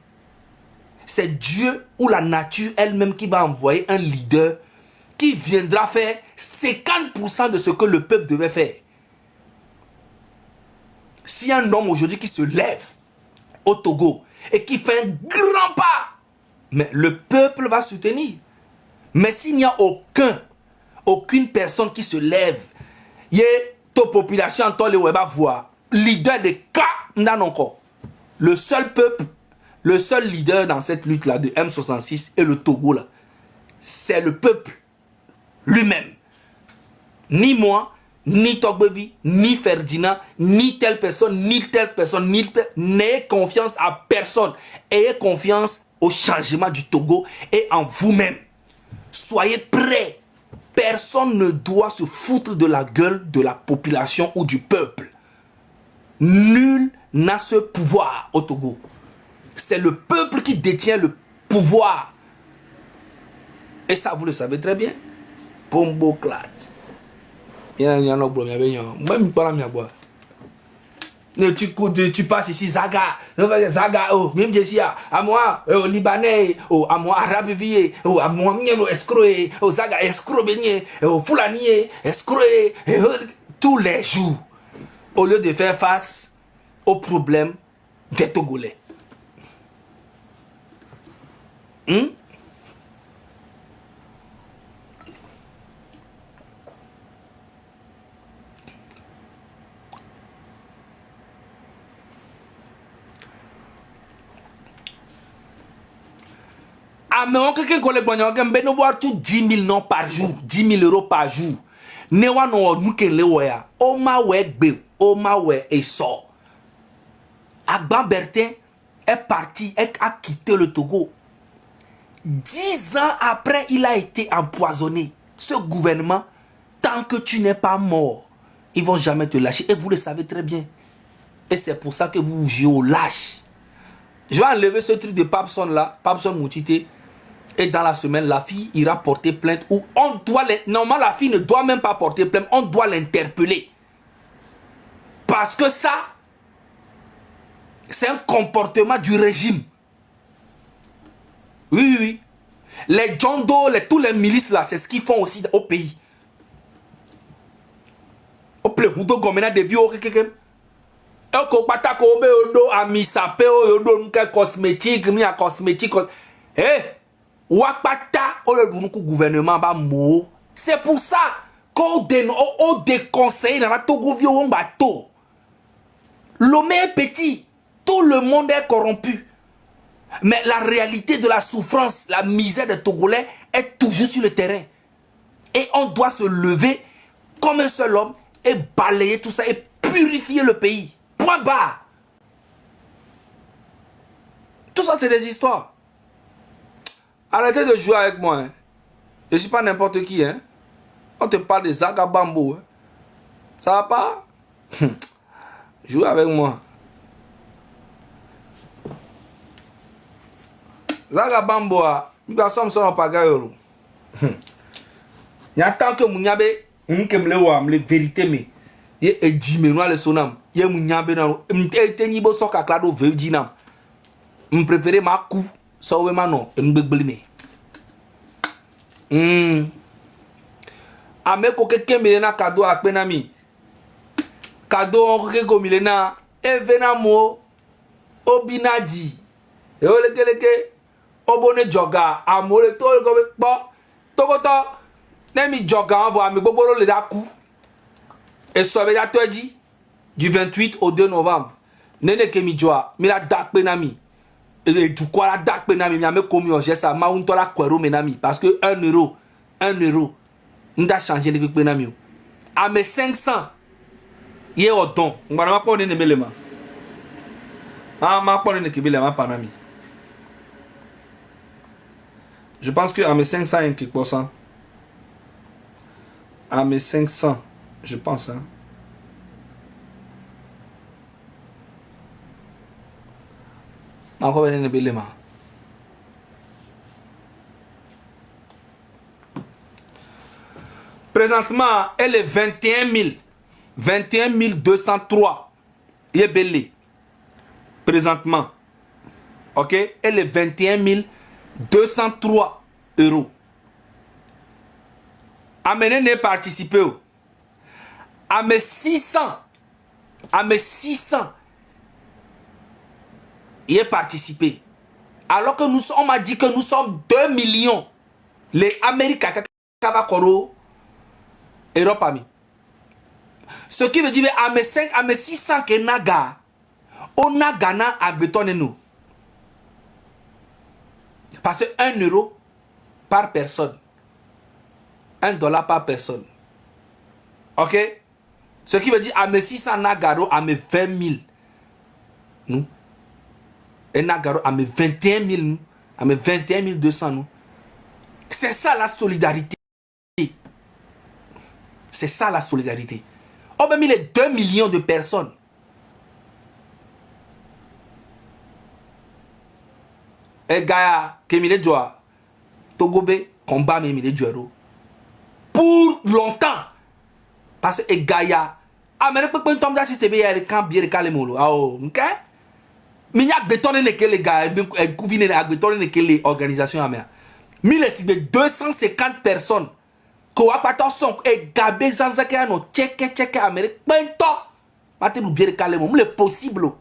A: C'est Dieu ou la nature elle-même qui va envoyer un leader qui viendra faire 50% de ce que le peuple devait faire. Si un homme aujourd'hui qui se lève au Togo et qui fait un grand pas, mais le peuple va soutenir. Mais s'il n'y a aucune personne qui se lève, y a toute population en le web à voir, leader de cas, non encore. Le seul peuple, le seul leader dans cette lutte-là de M66 et le Togo là, c'est le peuple lui-même. Ni moi, ni Togbevi, ni Ferdinand, ni telle personne, n'ayez confiance à personne. Ayez confiance au changement du Togo et en vous-même. Soyez prêts. Personne ne doit se foutre de la gueule de la population ou du peuple. Nul n'a ce pouvoir au Togo. C'est le peuple qui détient le pouvoir. Et ça, vous le savez très bien. Pombo Clat. Tu passes ici, Zaga, oh, même Jessia, à moi, Libanais, oh, à moi, Arabe Vie, oh, à moi, escroé, oh, Zaga, escroé, beignet, oh, Foulanier, escroé, tous les jours, au lieu de faire face aux problèmes des Togolais. Ah, mais on quelqu'un collègue on boit tout 10 000 noms par jour, 10 000 euros par jour. Newa no nuke lewa o ma we gbe, o ma we et sort. Agban Bertin est parti, a quitté le Togo. 10 ans après, il a été empoisonné. Ce gouvernement, tant que tu n'es pas mort, ils vont jamais te lâcher. Et vous le savez très bien. Et c'est pour ça que vous jouez au lâche. Je vais enlever ce truc de Papson là, Papson Moutité. Et dans la semaine, la fille ira porter plainte. Ou on doit normalement, la fille ne doit même pas porter plainte. On doit l'interpeller. Parce que ça, c'est un comportement du régime. Oui, oui, oui. Les John Doe, tous les milices là, c'est ce qu'ils font aussi au pays. Au plus, vous avez des vieux eko patako obe odo amisape odo nka cosmétique mi a cosmétique wakpata o le dunuku gouvernement ba mo. C'est pour ça qu'on déconseille dans la Togo vieux on bateau. L'homme est petit, tout le monde est corrompu. Mais la réalité de la souffrance, la misère des Togolais est toujours sur le terrain. Et on doit se lever comme un seul homme et balayer tout ça et purifier le pays. Point barre. Tout ça, c'est des histoires. Arrêtez de jouer avec moi. Hein. Je ne suis pas n'importe qui. Hein. On te parle de Zaga Bambo. Hein. Ça va pas? Jouez avec moi. Zaga Bambo, il y a somme sur pas gaïolo. Il y a tant que mon yabe, me vérité mais. Il y a dit mais le sonam. Il y a mon yabe dans le nibo soka clado virginam. Je préfère ma cou, ça ou non, et m'béblime. Ame ko quelqu'un me na cadeau à penami. cadeau on rego milena e venamo obinadi e oleke obone joga amole to go po togoto nemi joga on voit mi gbogbo le da ku et so be da toji du 28 au 2 novembre nene ke mi joa mi la dakpe na mi et du quoi la dakpe na mi mi ame komi o ça ma un to la kwero me na mi parce que 1 euro nda changer de pe na mi a mes 500 ye odon ngara ma po ne melema ma po ne kibile ma panami. Je pense que à mes 500 et quelque %. À mes 500, je pense hein. Ma ko ne belema. Présentement, elle est 21 203. Il est belé. Présentement. Ok? Elle est 21 203 euros. Amenez ne participer. À mes 600. Il est participé. Alors que on m'a dit que nous sommes 2 millions. Les Américains qui ont Europe ami. Ce qui veut dire à mes 600 que naga, on a gagné à bétonner nous. Parce que 1 euro par personne. $1 par personne. Ok? Ce qui veut dire à mes 600 nagaro à mes 20 000. Nous. Et nagaro à mes 21 000 nous. À mes 21 200 nous. C'est ça la solidarité. C'est ça la solidarité. On a mis les 2 millions de personnes. Et gars, Kemile Joa, Togobe, combat Memile Joero. Pour longtemps. Parce que Gaïa, Amérique peut pas tomber dans ce pays, il camp bien calé molo. Ah oh, ok? Mais il y a bétonné les gars, il couvine les bétonné les organisations américaines. 250 personnes. Quoi pas ton son et gabé zanzake no check Amérique pento. Maté nous bien calé molo, c'est possible.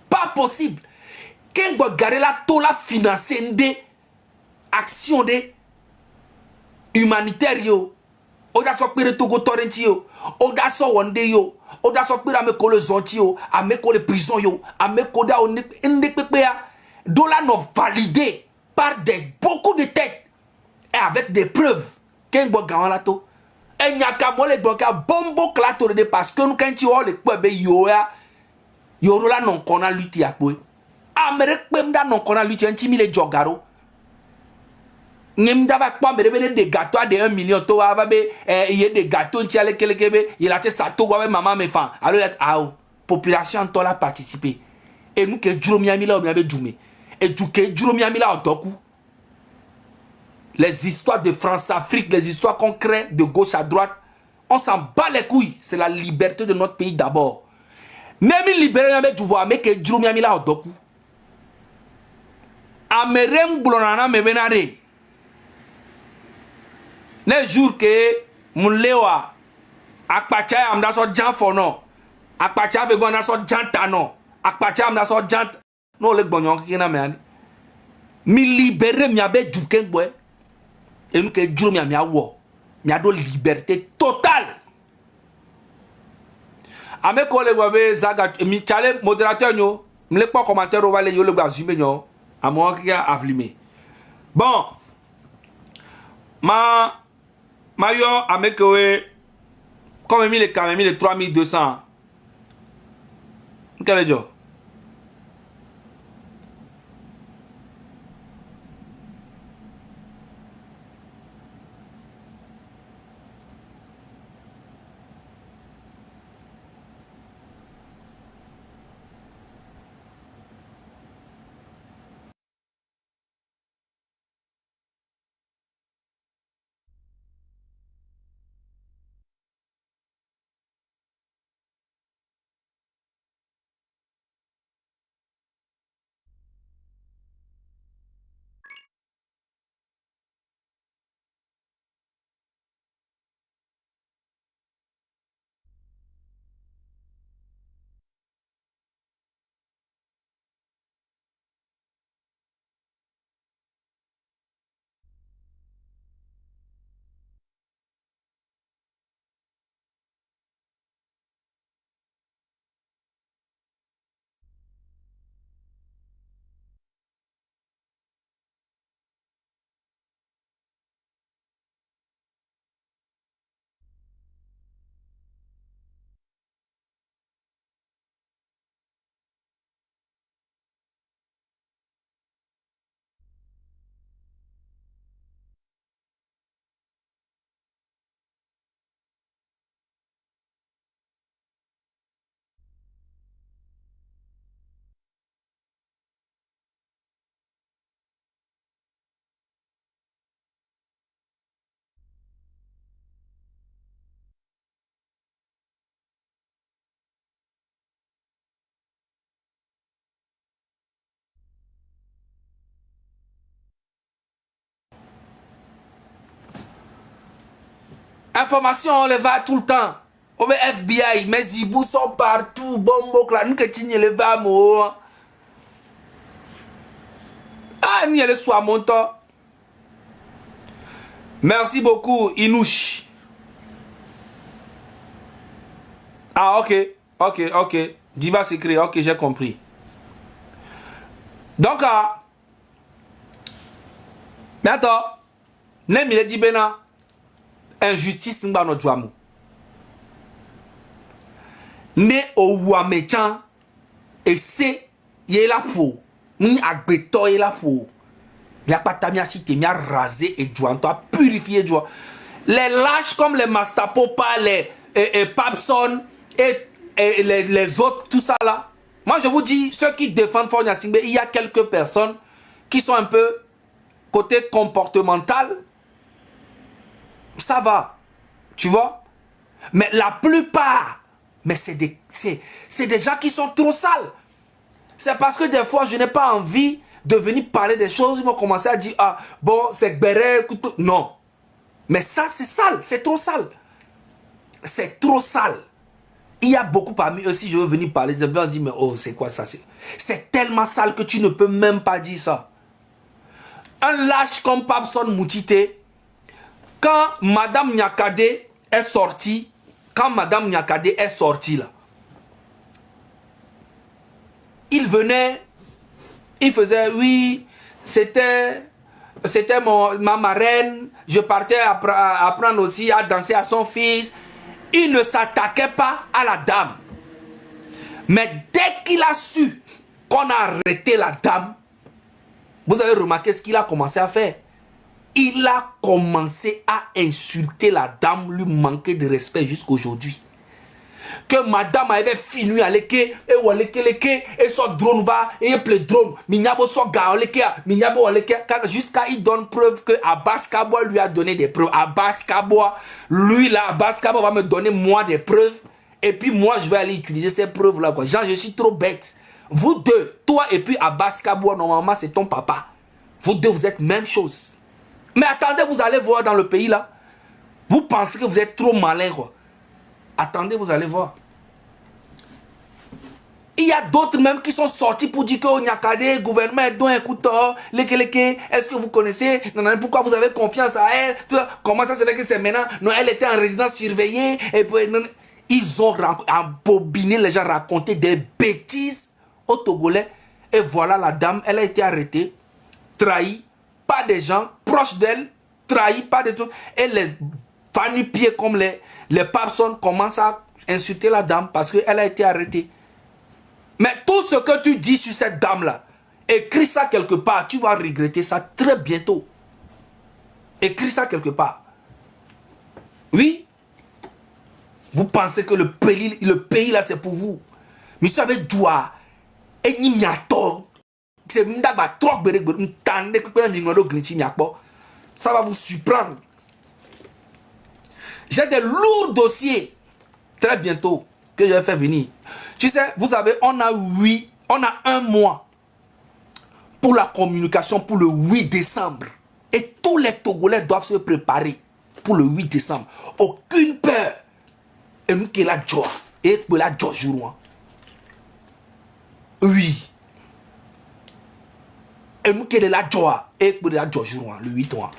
A: Pas possible. Quand vous regardez la tola financer des actions de humanitaires yo, oda so pere Togo torrenti yo, oda so wande yo, oda so pere ameko le zonti yo, ameko le prison yo, ameko da on ndepepea, dola non validé par beaucoup de têtes et avec des preuves. Quand vous regardez la to, et nyaka mole donc a bombo klato de parce que nous quand tu vois le kwebe yo ya yorola non kona lutti akboy. Amérique pemda non kona lutti en timile jogaro. N'im dava pas me des gâteaux de 1 million to avabe il y a des gâteaux qui allait kelekebe il a fait ça to avec maman mes enfants alors population to la participer et nous que juro miami là on avait djumé et du que juro miami là otoku les histoires de France-Afrique les histoires qu'on crée de gauche à droite on s'en bat les couilles c'est la liberté de notre pays d'abord nemi libérer avec du voir mais que juro miami là otoku amerem blonana me benare. Les jours que mon lewa akpacha am da so jan fono akpacha ve gona so jan tano akpacha am da so jan no le gbonyon kina me ani mi libérer mi abe duken boy et nous que djuro mi awo mi ado liberté totale ame ko le wabe zaga mi chale modérateur nyo me le pas commentaire va le yo le gba zume nyo amo ki a aflimé bon Mayo avec comme mis les 3200. Quel est le Information, on les va tout le temps. On met FBI, mes zibous sont partout. Bombo, là, nous que tu n'y les vas, moi. Ah, n'y allez soit mon temps. Merci beaucoup, Inouche. Ah, ok. Diva s'écrit, ok, j'ai compris. Donc, mais attends, nem il dit bena, injustice n'ba no joamu. Ne o wamechan, et c'est, yé la fou, ni agbeto yé la fou. Mia pata mia cité, mia rasé et joan, toi purifié joan. Les lâches comme les Mastapopa, les Papson et les autres, tout ça là. Moi je vous dis, ceux qui défendent Faure Gnassingbé, il y a quelques personnes qui sont un peu côté comportemental. Ça va, tu vois. Mais la plupart, mais c'est des gens qui sont trop sales. C'est parce que des fois, je n'ai pas envie de venir parler des choses. Ils vont commencer à dire, ah, bon, c'est Gbere, non. Mais ça, c'est sale, c'est trop sale. C'est trop sale. Il y a beaucoup parmi eux, si je veux venir parler, je vais dire, mais oh, c'est quoi ça? C'est tellement sale que tu ne peux même pas dire ça. Un lâche comme Papson Moutite, quand Madame Nyakade est sortie, là, il venait, il faisait, oui, c'était ma marraine, je partais apprendre aussi à danser à son fils. Il ne s'attaquait pas à la dame. Mais dès qu'il a su qu'on a arrêté la dame, vous avez remarqué ce qu'il a commencé à faire. Il a commencé à insulter la dame, lui manquer de respect jusqu'aujourd'hui. Que madame avait fini à l'éké, et son drone va, et plein drone, minyabo son gars, minyabo jusqu'à il donne preuve que Abbas Kaboa lui a donné des preuves. Abbas Kaboa, lui là, Abbas Kaboa va me donner moi des preuves, et puis moi je vais aller utiliser ces preuves là, quoi. Genre, je suis trop bête. Vous deux, toi et puis Abbas Kaboa, normalement c'est ton papa. Vous deux, vous êtes même chose. Mais attendez, vous allez voir dans le pays là. Vous pensez que vous êtes trop malin, quoi. Attendez, vous allez voir. Il y a d'autres même qui sont sortis pour dire que Nyakade, gouvernement, est-ce que vous connaissez? Pourquoi vous avez confiance à elle? Comment ça se fait que c'est maintenant? Non, elle était en résidence surveillée. Et puis, ils ont embobiné les gens, raconté des bêtises aux Togolais. Et voilà la dame, elle a été arrêtée, trahie par des gens proches d'elle, trahie par des trucs. Et les Fanny-pieds comme les personnes commencent à insulter la dame parce qu'elle a été arrêtée. Mais tout ce que tu dis sur cette dame-là, écris ça quelque part, tu vas regretter ça très bientôt. Écris ça quelque part. Oui. Vous pensez que le pays là, c'est pour vous. Mais vous savez, doigt, et ni miato, c'est m'daba trop ça va vous surprendre. J'ai des lourds dossiers très bientôt que je vais faire venir. Tu sais, vous savez, on a un mois pour la communication pour le 8 décembre. Et tous les Togolais doivent se préparer pour le 8 décembre. Aucune peur. Et nous qui la joie. Et pour la joie jour. Oui. Et nous qui la joie. Et pour la joie jour. Le 8 mois.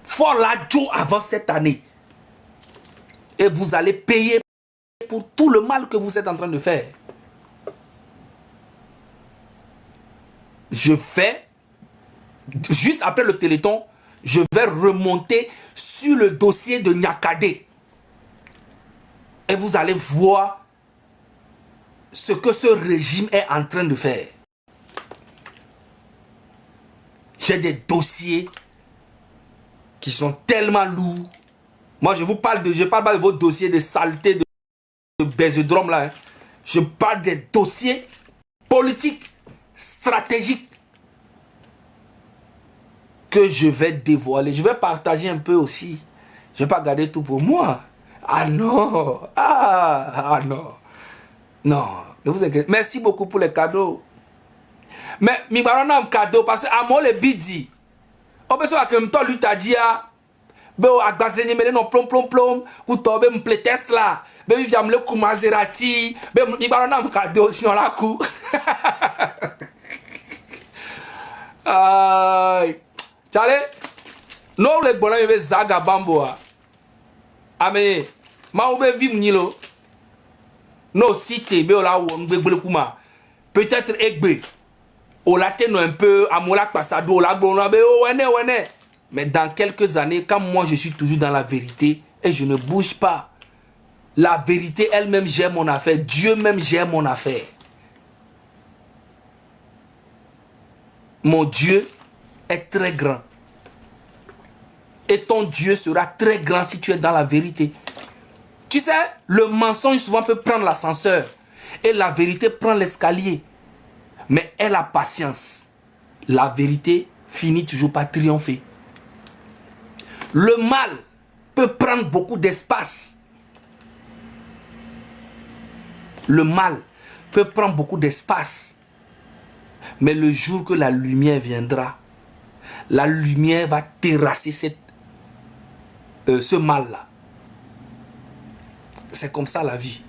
A: Faut la joie avant cette année. Et vous allez payer pour tout le mal que vous êtes en train de faire. Je vais, juste après le Téléthon, je vais remonter sur le dossier de Nyakade. Et vous allez voir ce que ce régime est en train de faire. J'ai des dossiers qui sont tellement lourds. Moi, je parle pas de vos dossiers de saleté, de baisedrome là. Hein. Je parle des dossiers politiques, stratégiques que je vais dévoiler. Je vais partager un peu aussi. Je ne vais pas garder tout pour moi. Ah non. Ah non. Non. Ne vous inquiétez. Merci beaucoup pour les cadeaux. Mais, je vais un cadeau parce que à moi, le bidi. On peut savoir que toi, lui t'a dit, be o agbazenye me no plom plom plom ou to be me play Tesla be vi am le ku Maserati be mi ba na m cadeau sinon la ku ay chale no le bona be zaga bambo ame ma ou be vi mnilo no cité be o la wo ngbe kuma peut-être egbe o la teno un peu amola passado o la gbona be o wene. Mais dans quelques années, quand moi je suis toujours dans la vérité et je ne bouge pas, la vérité elle-même gère mon affaire, Dieu même gère mon affaire. Mon Dieu est très grand. Et ton Dieu sera très grand si tu es dans la vérité. Tu sais, le mensonge souvent peut prendre l'ascenseur et la vérité prend l'escalier. Mais aie la patience. La vérité finit toujours par triompher. Le mal peut prendre beaucoup d'espace. Le mal peut prendre beaucoup d'espace. Mais le jour que la lumière viendra, la lumière va terrasser ce mal-là. C'est comme ça la vie.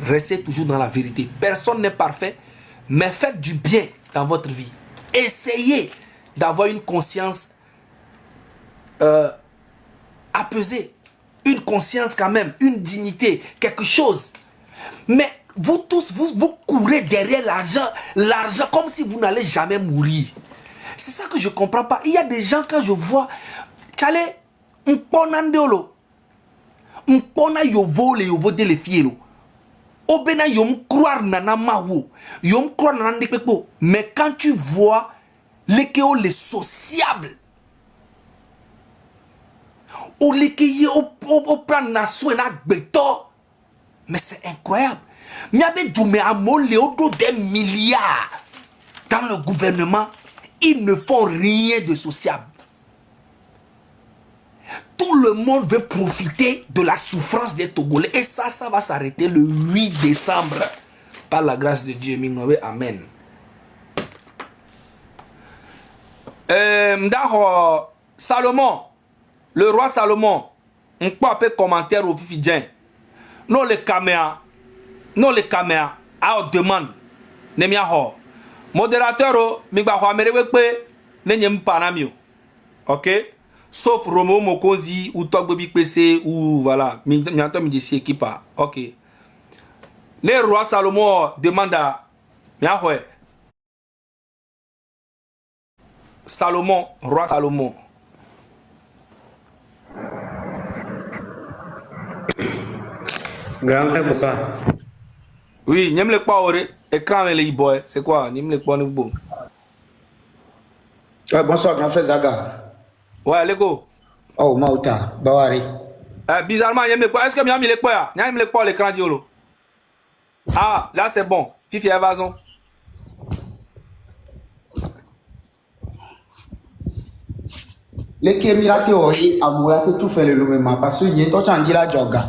A: Restez toujours dans la vérité. Personne n'est parfait, mais faites du bien dans votre vie. Essayez d'avoir une conscience apaisée. Une conscience quand même, une dignité, quelque chose. Mais vous tous, vous courez derrière l'argent comme si vous n'allez jamais mourir. C'est ça que je ne comprends pas. Il y a des gens, quand je vois, tchale, m'ponandolo, m'pona yovo de les fiero. Obena yom croire nana mawo, yom croire nana ndekpepo. Mais quand tu vois les sociables, ou les qui au prendre na soin na beto, mais c'est incroyable. Miabe Djoumé a molé autour des milliards dans le gouvernement, ils ne font rien de sociable. Tout le monde veut profiter de la souffrance des Togolais. Et ça va s'arrêter le 8 décembre. Par la grâce de Dieu. Amen. Salomon, le roi Salomon, on peut appeler commentaire au Fifidien. Non les caméras, on demande. Modérateur, ok? Sauf Romo Mokonzi ou Togbobi PC ou voilà. Mianto Midisi Ekipa. Ok. Le roi Salomon demande à Yahweh. Salomon, roi Salomon.
B: Grand frère, bonsoir.
A: Oui, n'aime le pas écran les boy. C'est quoi? N'aime le pas bon.
B: Bonsoir, grand frère Zaga.
A: Ouais, les go.
B: Oh, Mauta, Bawari.
A: Bizarrement, n'aime le pas. Est-ce que m'aime le pas? N'aime le pas l'écran diolo. Ah, là c'est bon. Fifi Evazon.
B: Les Kemirate Ori, Amourate tout fait le lomema parce que y a un temps de la joga.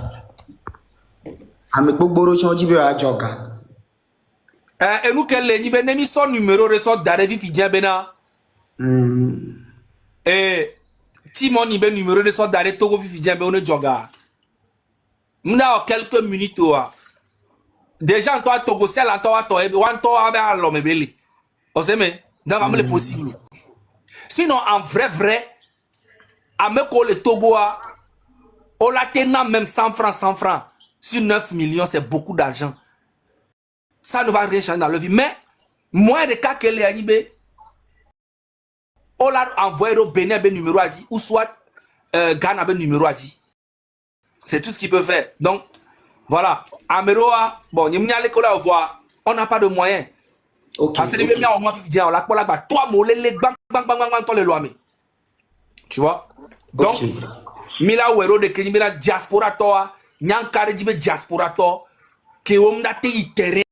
B: Avec Boboro Changibe à joga.
A: Et nous, quel est le son numéro ressort d'Arevi Fidien Bena? Et Timon Ibe numéro ressort d'Are Togo Fidien Bena joga. M'na quelques minutes. Déjà, toi, Togo, c'est là, toi, à l'homme belé. Vous savez, dans le possible. Sinon, en vrai, à me coller Togo, on l'a tenu même 100 francs. Sur 9 millions, c'est beaucoup d'argent. Ça ne va rien changer dans le vie. Mais, moins de cas que les Anibé, on l'a envoyé au Bénin numéro à dit, ou soit Ghana numéro à dit. C'est tout ce qu'il peut faire. Donc, voilà. Ameroa, bon, on n'a pas de moyens.
B: Ok.
A: Parce que les gens ont dit, on l'a pas là-bas. Toi, mollet, les bang, les lois. Tu vois? Donc, Mila Wero de Kenimera diaspora toa, Nyankare dibe diaspora to, ke omda te itere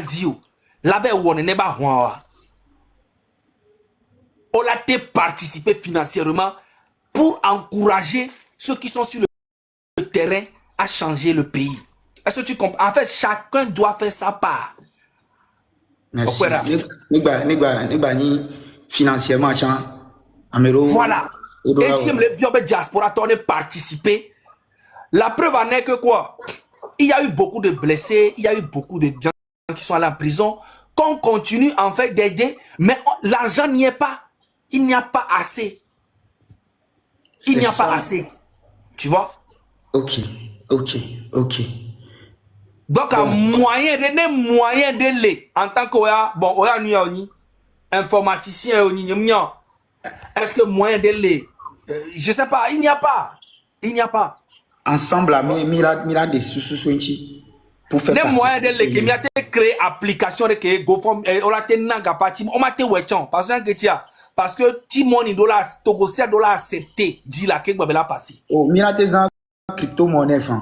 A: dio. Labe wone neba hwa. On a te participer financièrement pour encourager ceux qui sont sur le terrain à changer le pays. Est-ce que tu comprends? En fait, chacun doit faire sa part.
B: Merci. Financièrement, Amero.
A: Voilà. Et tu me le bien diaspora t'en participer. La preuve en est que quoi? Il y a eu beaucoup de blessés, il y a eu beaucoup de gens qui sont allés en prison, qu'on continue en fait d'aider, mais l'argent n'y est pas. Il n'y a pas assez. Il n'y a pas assez. Tu vois?
B: Ok.
A: Donc, bon. moyen de l'aider en tant que bon, informaticien, est-ce que moyen de l'aider? Je sais pas, il n'y a pas. Il n'y a pas.
B: Ensemble, mira des sous pour faire
A: les
B: partie.
A: moyens de l'aider, il y a créé application de que GoFundMe, on a été nanga parti, on m'a été wechon, parce que Timoni dollar, Togosia dollar accepté, dit la que babela passé.
B: Oh, mira tes en crypto-monnaie, fan.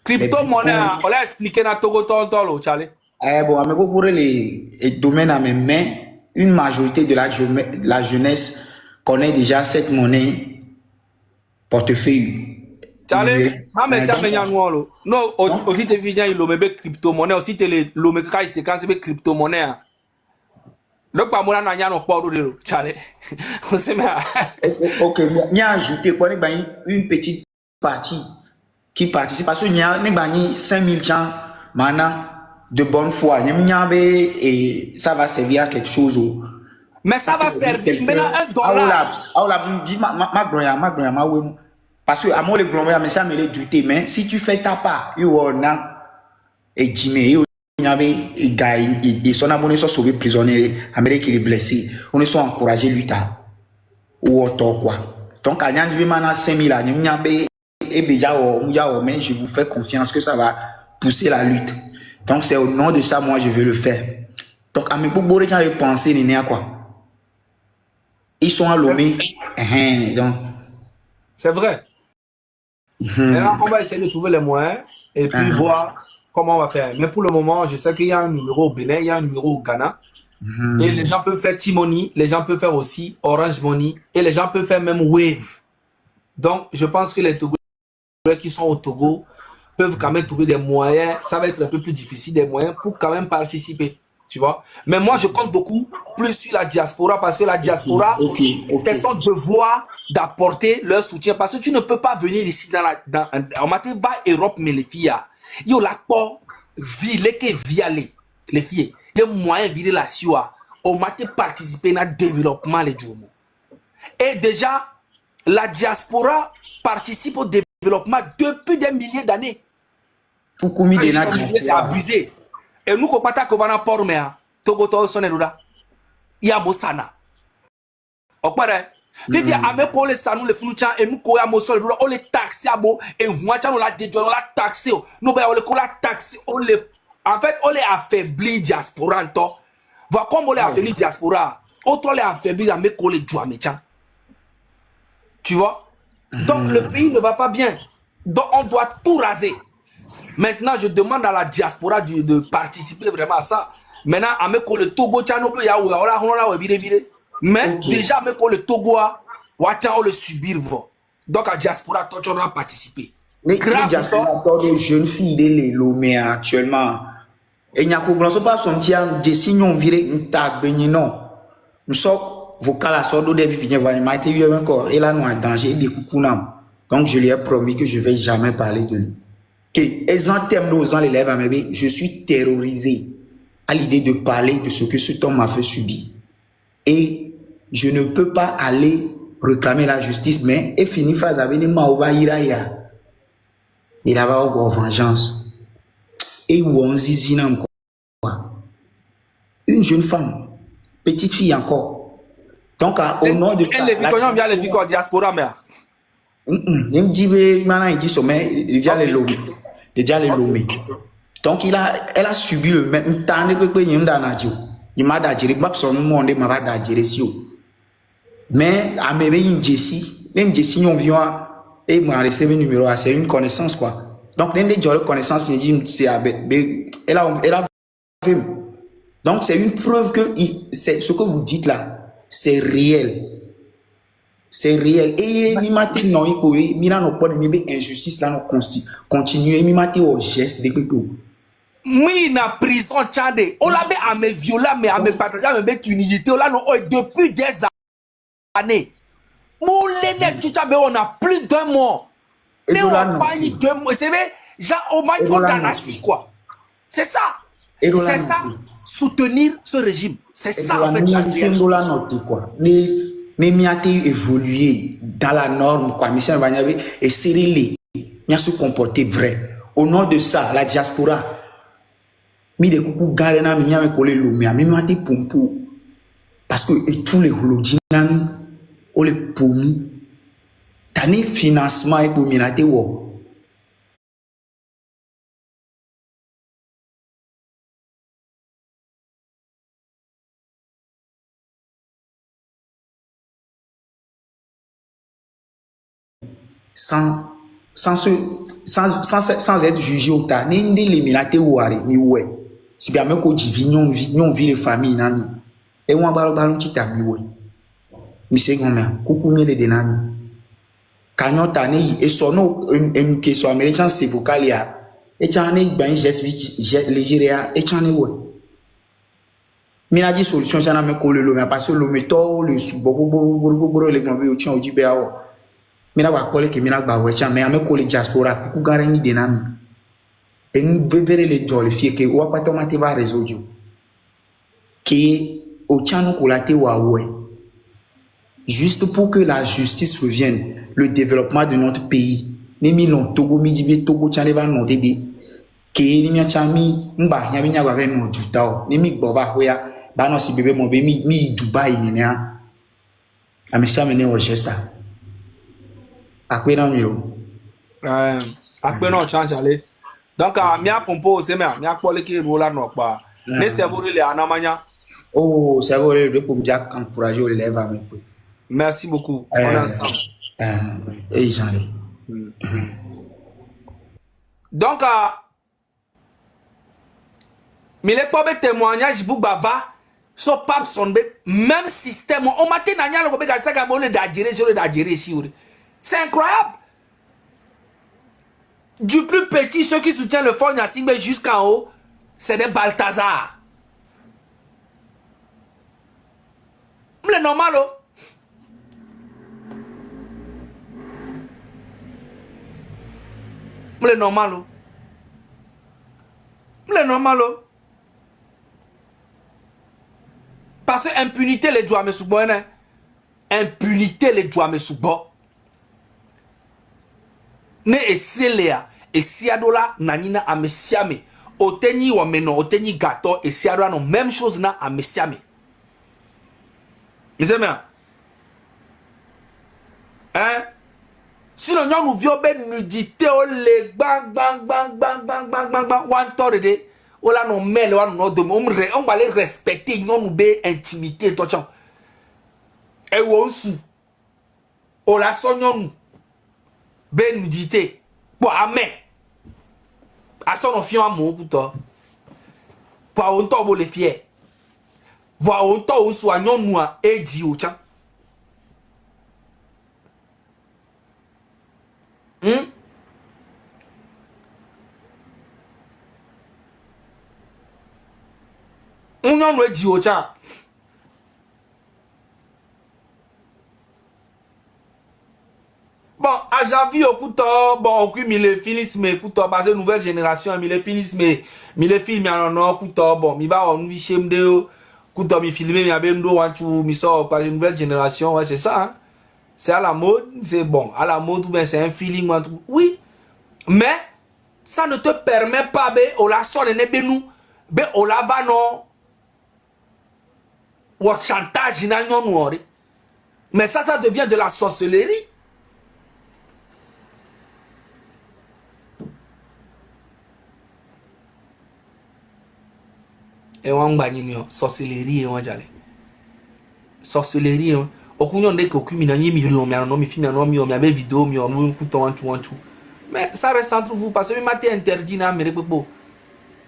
A: Crypto-monnaie, on l'a expliqué dans Togo Tontolo, Charlie.
B: Bon, mais pour les domaines à mes mains, une majorité de la jeunesse connaît déjà cette monnaie portefeuille.
A: Charlie, mais ça me nous non, aussi tes vidéos il le crypto-monnaie, aussi tes le me kai c'est quand c'est crypto-monnaie. Donc pas moi na nyano pas de Charlie. On sait mais
B: OK, il y a ajouté quoi une petite partie qui participe parce que il y a 5000 gens maintenant de bonne foi. Et ça va servir à quelque chose.
A: Mais ça va servir maintenant
B: $1. Parce que à moi les glomères mais ça me les douter mais si tu fais ta part, il y a et Jimmy il y avait un gars et son abonné sont sauvés prisonniers américains est blessé. On est sont encouragés lutter ou autre quoi. Donc à Nyanjbi maintenant 5000 là, il y a mais je vous fais confiance que ça va pousser la lutte. Donc c'est au nom de ça moi je vais le faire. Donc à mes beaucoup de gens les penser ni quoi. Ils sont à Lomé. Donc
A: c'est vrai. Maintenant, on va essayer de trouver les moyens et puis voir comment on va faire. Mais pour le moment, je sais qu'il y a un numéro au Bénin, il y a un numéro au Ghana. Et les gens peuvent faire T-Money, les gens peuvent faire aussi Orange Money et les gens peuvent faire même Wave. Donc, je pense que les Togolais qui sont au Togo peuvent quand même trouver des moyens. Ça va être un peu plus difficile, des moyens pour quand même participer. Tu vois? Mais moi, je compte beaucoup plus sur la diaspora parce que la diaspora, c'est son devoir d'apporter leur soutien. Parce que tu ne peux pas venir ici en matière va Europe, mais les filles, il y a la porte, ville qui via les filles. Il y a moyen de virer la sua. On m'a participer dans le développement les jours. Et déjà, la diaspora participe au développement depuis des milliers d'années.
B: Pour combien de
A: c'est abusé. Et nous, quand on va port mais Togo to sonne là. Il y a Mosana. Okpare. Vivi ame ko le sanu le fluchan et nous ko ya Mosol on les taxi abo et huacha no la dejo la taxi. No ba on la taxi on le en fait on les affaiblit diaspora to. Va comme on les affaiblit diaspora. Autre les affaiblit ame ko le joa méchant. Tu vois? Donc le pays ne va pas bien. Donc on doit tout raser. Maintenant, je demande à la diaspora de participer vraiment à ça. Maintenant, avec le Togo, mais déjà, avec le Togo, on le subir. Donc, la diaspora, on doit participer.
B: Mais la diaspora, des jeunes filles de l'Omé actuellement. Et il n'y a pas son tia de signons virés une tag non. Nous sommes vocal à sorte de vie vient voir il encore et là nous en danger des coucounam. Donc je lui ai promis que je vais jamais parler de lui. Et en termes d'osant l'élève à mes je suis terrorisé à l'idée de parler de ce que cet homme m'a fait subir. Et je ne peux pas aller réclamer la justice, mais et fini phrase avec une maova iraya. Il va avoir vengeance. Et où on zizinam quoi. Une jeune femme, petite fille encore. Donc au nom de ça.
A: Elle vient les victimes diaspora mais.
B: Il me dit maintenant il dit sommet, il vient les lomé. Déjà les lomé. Donc elle a subi le même temps que il m'a d'agir pas son monde m'a d'agir si. Mais à mes Jessie, même Jessie on vient et m'a resté le numéro c'est une connaissance quoi. Donc l'un des gens connaissance me dit c'est elle a fait. Donc c'est une preuve que c'est ce que vous dites là, c'est réel. C'est réel. Et mi mate non ikowe, mi na no pon mi be injustice là no continuer mi mate au geste de peto.
A: Mi na prison tchade. On l'a be à me violer mais à me partager à me unité là no depuis des années. Moulene Tchouchabe, on a plus d'un mois.
B: Et
A: Mais
B: de
A: on
B: là,
A: n'a pas eu 2 mois. C'est vrai, genre, au moins,
B: Et de
A: on
B: là,
A: danassi, quoi. C'est ça.
B: Et de là,
A: C'est ça, soutenir ce régime. C'est ça, en fait, la réalité.
B: quoi. Ne miate évoluer dans la norme, quoi. Michel Vanyabe, et serrer les, se comporter vrai. Au nom de ça, la diaspora, mi de coucou garena, mi nyame collé l'omia, mi mate pompo. Parce que, et tous les holodinami, ou les pomi, tani financement et pour minate wo. Sans être jugé au tas, ni les milate ouare, ni ouais. Si bien me ko divi, non vi les familles, nami. Et on va ballon tita, mi ouais. Mi se gomme, coucou mi les denami. Kanyon tane, et son nom, une question américaine, c'est vocalia. Et t'en es, ben, j'ai légéria, et t'en es ouais. Mi n'a dit solution, j'en ai me collé l'homme, parce que le métaux, le sous, le globé au tien au dibéao. Mina ba kole ke mina ba wecha me ame kole diaspora ku garani denami en vevere le jole fie ke wa pato mate va résoudre que au chanu kolate wa we juste pour que la justice revienne, le développement de notre pays ni mi non Togo mi dibe Togo chane va non dede ke ni mi chami mba nya mi nya ba ve no jutao ni mi gbo va hoya ba no si bebe mo be mi Dubai ni na amisa me ne o gesta akwe na miro.
A: Après, non, change aller. Donc, mia pompo, c'est bien. Mia kole ki rola no pa. Ne servori le anamanya.
B: Oh, c'est vrai, le pour me dire encourager les élèves à me.
A: Merci beaucoup. On est ensemble.
B: Et j'en ai.
A: Donc, mais les pauvres témoignages pour Bava, so pap son même système. On m'a dit nanya le kobe kasa kabole d'agir sur le d'agir ici. C'est incroyable. Du plus petit, ceux qui soutiennent le fond Yassine jusqu'en haut, c'est des Balthazar. C'est normal. C'est normal. C'est normal. Parce que impunité les doigts me soubo. Impunité les doigts me soubo. Ne eselea esiadola nanina amesiame oteni wa meno oteni gato esiadola no même chose na amesiame. Mes amis, hein? Si le nyon nous vio ben nudité o le bang bang bang bang bang bang bang bang one tore de o la no mele wa no de on va les respecter nyon nous be intimité to chan e wo nsu o la so nyon ben nudité pour amen à son fion amour pour toi pour on to le fier voir on to so nyon nous e di o chan on nyon e di o chan. Bon, à Javi au couteau, bon, au cul, le finis, mais couteau, parce que nouvelle génération, le finis, mais le film, il y a un couteau, bon, il va on vie de couteau, il filme, il y a bien d'eau, il sort, parce que nouvelle génération, ouais, c'est ça, hein. C'est à la mode, c'est bon, à la mode, ou bien c'est un feeling, oui, mais ça ne te permet pas, on la sort, on la va, non, ou chantage, non, mais ça devient de la sorcellerie. Et on va dire sorcellerie et on va sorcellerie aucun ne que aucun minani mi film mi vidéo mi on couton tout mais ça reste entre vous parce que matin interdit na mere popo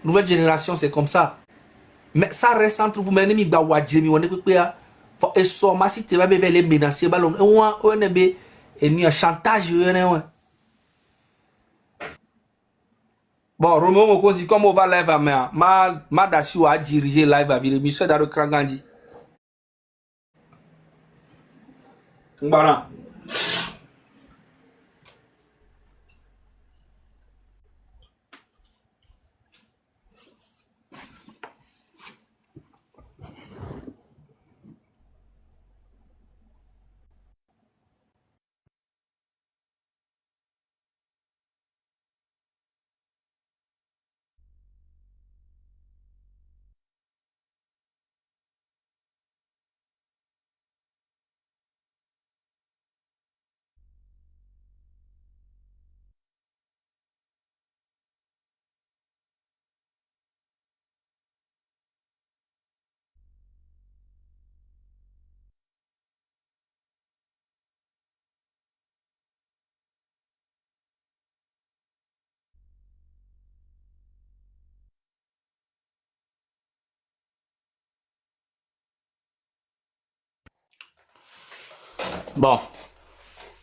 A: nouvelle génération c'est comme ça mais ça reste entre vous mais mi ba wadje mi on pepe a for et so ma si te ba be les menacer ballon on ne be et ni chantage ouais. Bon, Romo Mokosi, comme on va live à ma dashi a dirigé live à Ville, monsieur Daro Krangandi. Mbara.
C: Bon,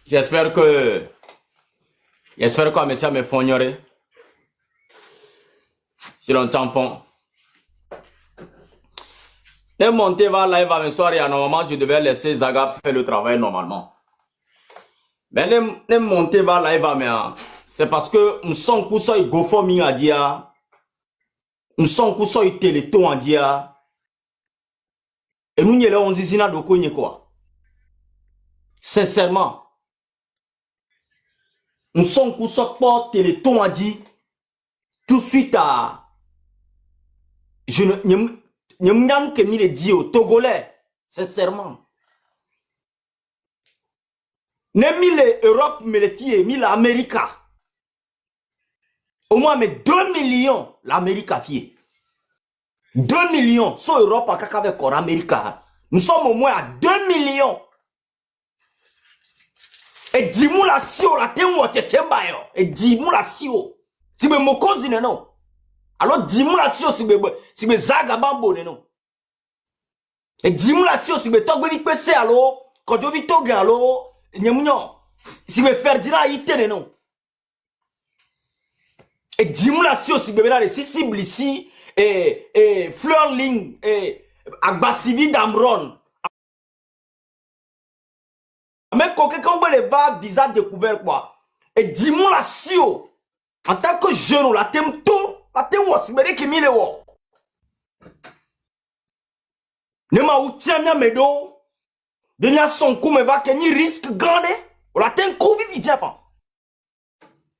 C: j'espère que monsieur me fognerait. Si l'on fond. Ne monter vers live à soir et normalement je devais laisser Zaga faire le travail normalement. Mais ne monter vers live à c'est parce que nous sommes tous sur GoFundMe à dire. Nous sommes tous sur Téléthon à dire. Et nous n'y allons zizina de quoi quoi. Sincèrement. Nous sommes tous sur Téléthon à dire. Tout de suite à. Je ne m'aime que mi le dit aux Togolais. Sincèrement. Ne mi l'Europe me le fie, mi l'Amérique. Au moins, mais 2 millions, l'Amérique a fié. 2 millions, sur Europe, à Kakave, Kor, Amérique. Nous sommes au moins à 2 millions. Et dis-moi la sio, la témoin, et dis-moi la sio. Si me mokozi, non. Alors, dis-moi la sio, si me zagabambo, non. Et dis-moi la sio, si me togbe vite pese, alors, quand je vis togue, alors, si me Ferdinand, il te, non. Et dis-moi la si aussi bébé là les cibles ici et Fleurling et Agbasivi Damron. Mais quand on les va visa découvert quoi. Et dis-moi la si en tant que jeune la thème tout la thème aussi bébé qui mille wo. Ne ma ou tiens bien mes dos. Bien son coup me va qu'il y risque grand la thème Covid il dit pas.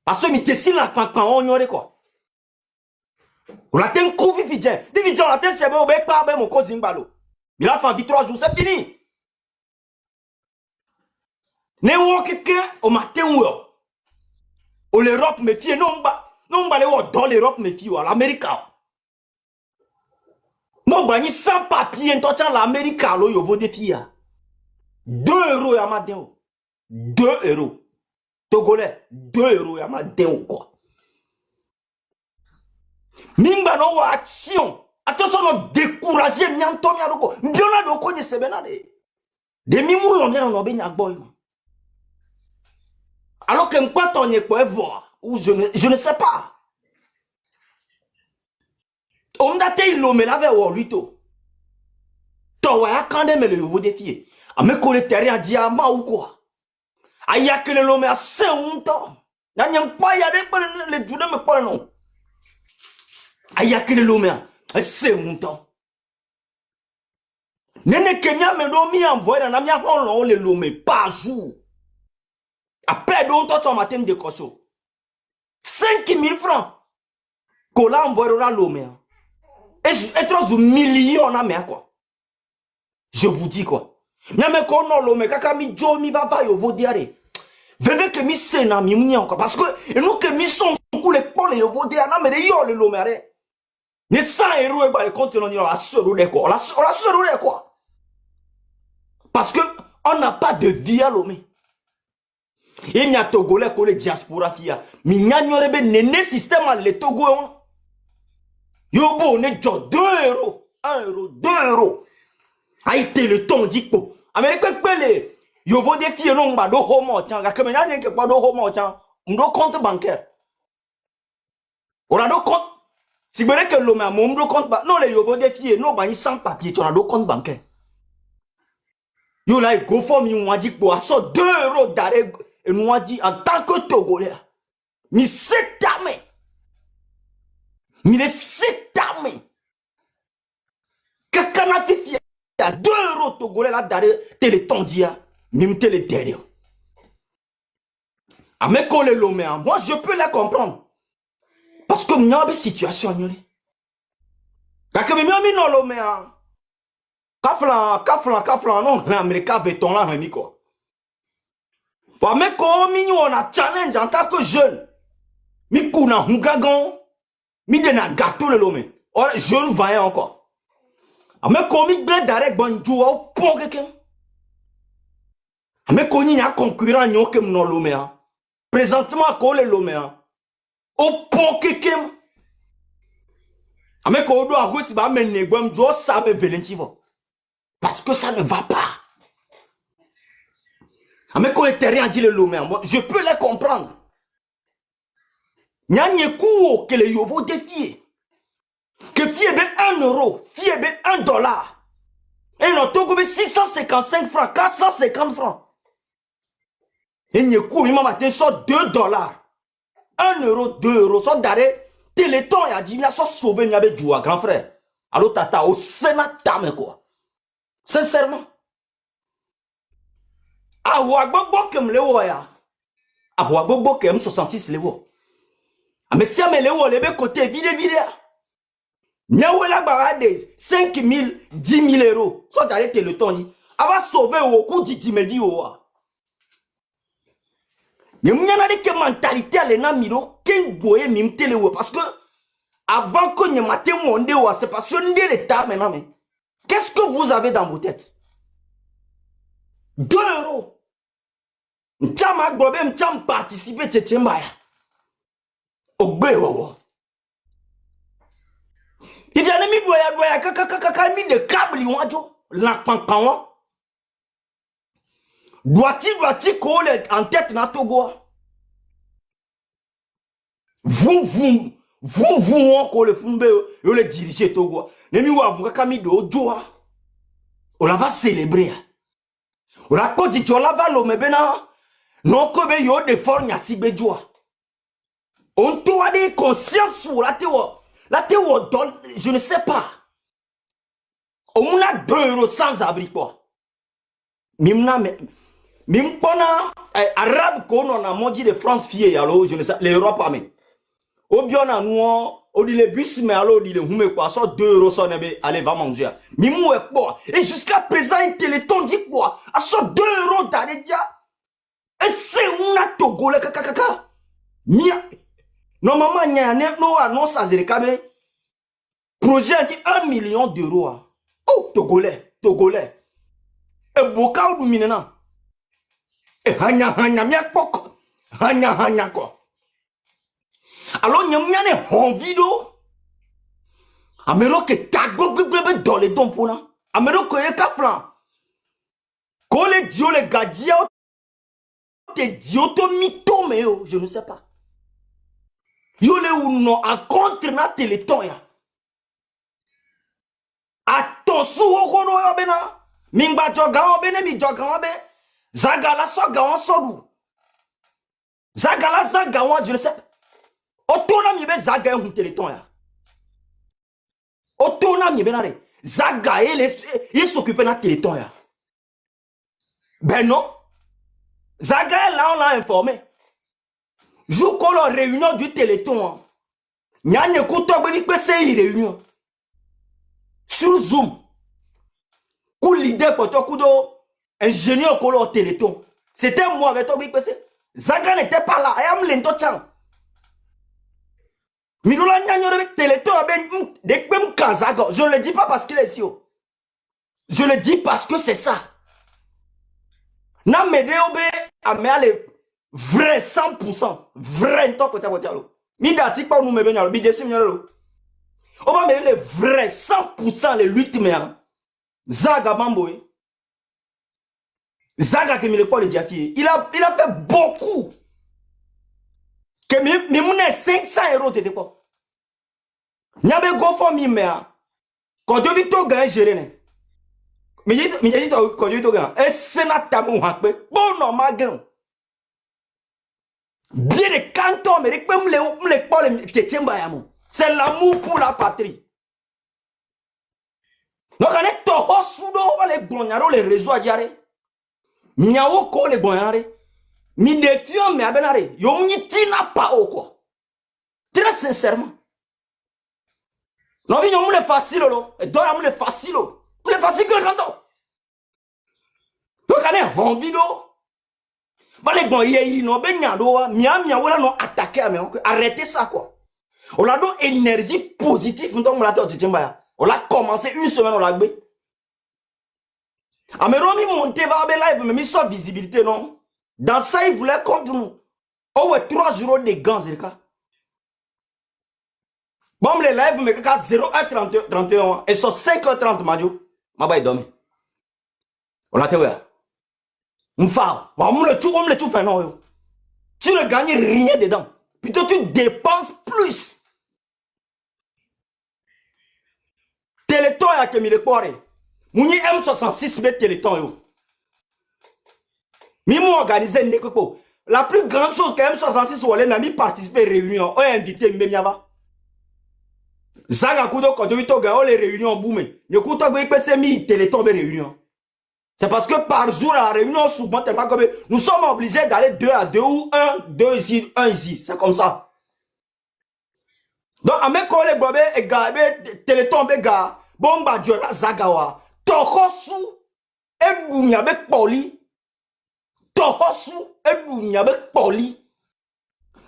C: Parce que mi te si la quand on y quoi. La ten couvi vidien. Di vidien la ten sebe obek pa be mon ko zimbalo. Il a fait 3 jours, c'est fini. Ne wo keke au matin ou au l'Europe me fie non ba le wo dans l'Europe me fie à l'Amérique. Mo ba ni sans papier to tcha l'Amérique lo yo vo défi ya. 2 euros ya ma den. 2 euros. Togolais 2 euros ya ma den quoi. Mimba no wa action. Attention no décourager mianto miadoko. Mbiona doko ni sebenade. De mimou l'on no be nyagboy. Alors que m'pas ton yekpo voir ou je ne sais pas. On date il me l'avait ou luto. Ton wa kande me le vous défier. A me coller terrain diamant ou quoi. Aya que le l'homme a 5 ans. N'a pas y a les judas me pas non. Aya que le l'homme a 5 ans. Nene Kenya me do mi envoyer na mi a on le l'homme par jour. Après donc toi tu matin de cocho. 5 000 francs. Kola envoyer l'homme. Et 3 millions na me quoi. Je vous dis quoi. Nyame ko no l'homme kaka mi jo mi va yo vo diare. Veve que mi sena mi mnya quoi parce que nous que mi son pour les pour les vo diare na me de yo le l'homme are. Ne 100 euros et ba le compte non la sero de quoi. La sero de quoi. Parce que on n'a pas de vie à l'homme. Et mi a togolais ko le diaspora fia. Mi nyanyore be nene système le Togo on. Yo bo ne jo 2 euros, 1 euro, 2 euros. Aïe le ton dit quoi. Américain pele. Yo vo défier non ba do homo tiens. Ga kemenya ne ke pa do homo tiens. Mdo compte bancaire. On a do compte. Si vous voulez que l'homme a mon compte bancaire. Non, les yo vo défier non ba ni sans papier tu as do compte bancaire. Yo là go for mi on dit quoi. So 2 euros d'arrêt et nous a dit en tant que Togolais. Mi c'est armé. Mi les c'est armé. Kakana fifi à 2 euros Togolais là d'arrêt téléton dia. Mime télé derrière. Ah mais qu'on les l'homme moi je peux les comprendre. Parce que nous avons une situation. Parce que nous avons une l'homme. Kaflan, non, l'Amérique veut ton là, quoi. Mais comme nous avons un challenge en tant que jeune, nous avons un gagon, nous avons un gâteau de l'homme. Or, jeune vaillant encore. Mais comme nous avons d'arrêt, nous avons un quelqu'un. Mais comme nous avons un concurrent, nous avons l'homme. Présentement, nous avons l'homme. Au pont quelqu'un. Mais quand on doit avoir si bah mais négocier, doit ça me valentivo. Parce que ça ne va pas. Mais quand les terrains dit le Lomé, je peux les comprendre. Il y a un coup que les Yovo défient. Que fie be 1 euro, fie be 1 dollar. Et non, tout comme 655 francs, 450 francs. Et il y a un coup, il m'a dit, soit 2 dollars. 1 euro, 2 euros, soit d'arrêt. Téléthon, il a dit, il a soit sauvé, il y avait du grand frère. Alors, tata, au Sénat, mais quoi. Sincèrement. Ah, ouagbobo, comme le ouaya. Ah, ouagbobo, comme 66 le ouaya. Ah, mais si on met le ouaya, le côté vide, vide. Nyawela barade 5 000, 10 000 euros. Soit d'arrêter le temps, il va sauver au coup du dimedi. Il y a une mentalité à l'enamiro qui doit mimte le parce que avant que nous matin monde c'est parce que nous l'état maintenant. Qu'est-ce que vous avez dans vos têtes? 2 euros. M'tama gobe m'tam participer tchembaya. Ogbe. Il y a un mis de câble, la pampan. Doit-il coller en tête na Togo? Vous, on le fumbe, vous le dirigez Togo. Nemi wa mukakami de Ojoa. On la va célébrer. On la côte de la va l'homme bena. Non, comme yo de fornya si bejoa. On doit des conscience sur la théorie. La théorie donne, je ne sais pas. On a 2 euros sans abri quoi. Mimna mimpona arabe qu'on a maudit de France fille alors je ne sais l'Europe mais. Au bien à nous on dit les bus mais alors on dit les hume quoi soit 2 euros son allez va manger. Mimou est quoi et jusqu'à présent il téléthon dit quoi à soit 2 euros d'aller dia. Et c'est on a togolais kaka. Mia normalement il y a no annonce à Zerekabe. Projet a dit 1 million d'euros. Oh, Togolais. Et Boka ou Dominena. Et hanya, miakpok. Hanya, quoi. Alors, n'y a en vidéo. Amero que tago bébé dans les dons pour là. Amero que y'a kaplan. Quand les dios, les gadia, t'es dioto mito, mais je ne sais pas. Yo le ou non, à contre na téléthon, ya. Attention au kono ya bena. Mingba joga bene mi joga be. Zagala soga on sodu. Zagala zaga on je ne sais pas. Otona mi be zaga un téléthon ya. Otona mi bena re. Zaga il s'occupe na téléthon ya. Ben non. Zaga là on l'a informé. Jour qu'on la réunion du téléthon. Nyanye kuto beni pese réunion. Sur Zoom, coup l'idée pour toi, coup ingénieur qu'on au téléthon. C'était moi avec toi, PC. Zaga n'était pas là. I am lento chang. Mirola nyanyo avec téléthon, dès que même Zaga, je ne le dis pas parce qu'il est ici. Je le dis parce que c'est ça. Na medeobe a me aller vrai 100%. Vrai top pour ta mi dati pas nous me benyalo, bi desi mnyalo. On va mettre les vrais 100% les luttes mais Zaga Mamboé. Zaga qui me le pas le diafié. Il a fait beaucoup. Que me mon 500 euros t'étais pas. N'yabe go for me mais quand tu vis to gagner gérer. Mais j'ai dit quand tu vis to gagner. Et sénat tamu hakbe. Bon normal gain. Bien de canton mais me pas le tchemba yamu. C'est l'amour pour la patrie. Donc, on est toho sudo les bonyaro les réseaux à diare. Miawo ko les bonyare. Mi défiant mais abenare. Yo tina pas au quoi. Très sincèrement. Non, on est facile lo. Et donc on est facile lo. On est facile que le canton. Donc, on est en vidéo. Valé bon yé no ben nyado mia wala non attaquer à mais arrêtez ça quoi. On a donc énergie positive donc on l'a dit tchemba. On a commencé une semaine on l'a gbé. Ah mais Romy monté va live mais mis sans visibilité non. Dans ça il voulait contre nous. Oh ouais 3 jours de gants c'est le cas. Bon les live mais qu'à 01:31 et sur 5h30 madio. Ma baille dormi. On l'a théorie. M'fa, on me le tout fait non yo. Tu ne gagnes rien dedans. Plutôt tu dépenses plus. Téléthon ya ke mi le kware. Mouni M66 bet Téléthon yo. Mi mou organiser ndekoko. La plus grande chose que M66 ou les mi participer réunion, on invité Mbemiava. Zaga kudo kodo ito ga les réunions boumé. Ne kuto gbe pese mi Téléthon be réunion. C'est parce que par jour la réunion souvent tellement comme nous sommes obligés d'aller 2 à 2 ou 2 ici, 1 ici, c'est comme ça. Donc, à mes collègues, et gabe, Téléthon, bega, bomba, djora, zagawa, tohosu, et boumia, bec poli, tohosu, et boumia, bec poli,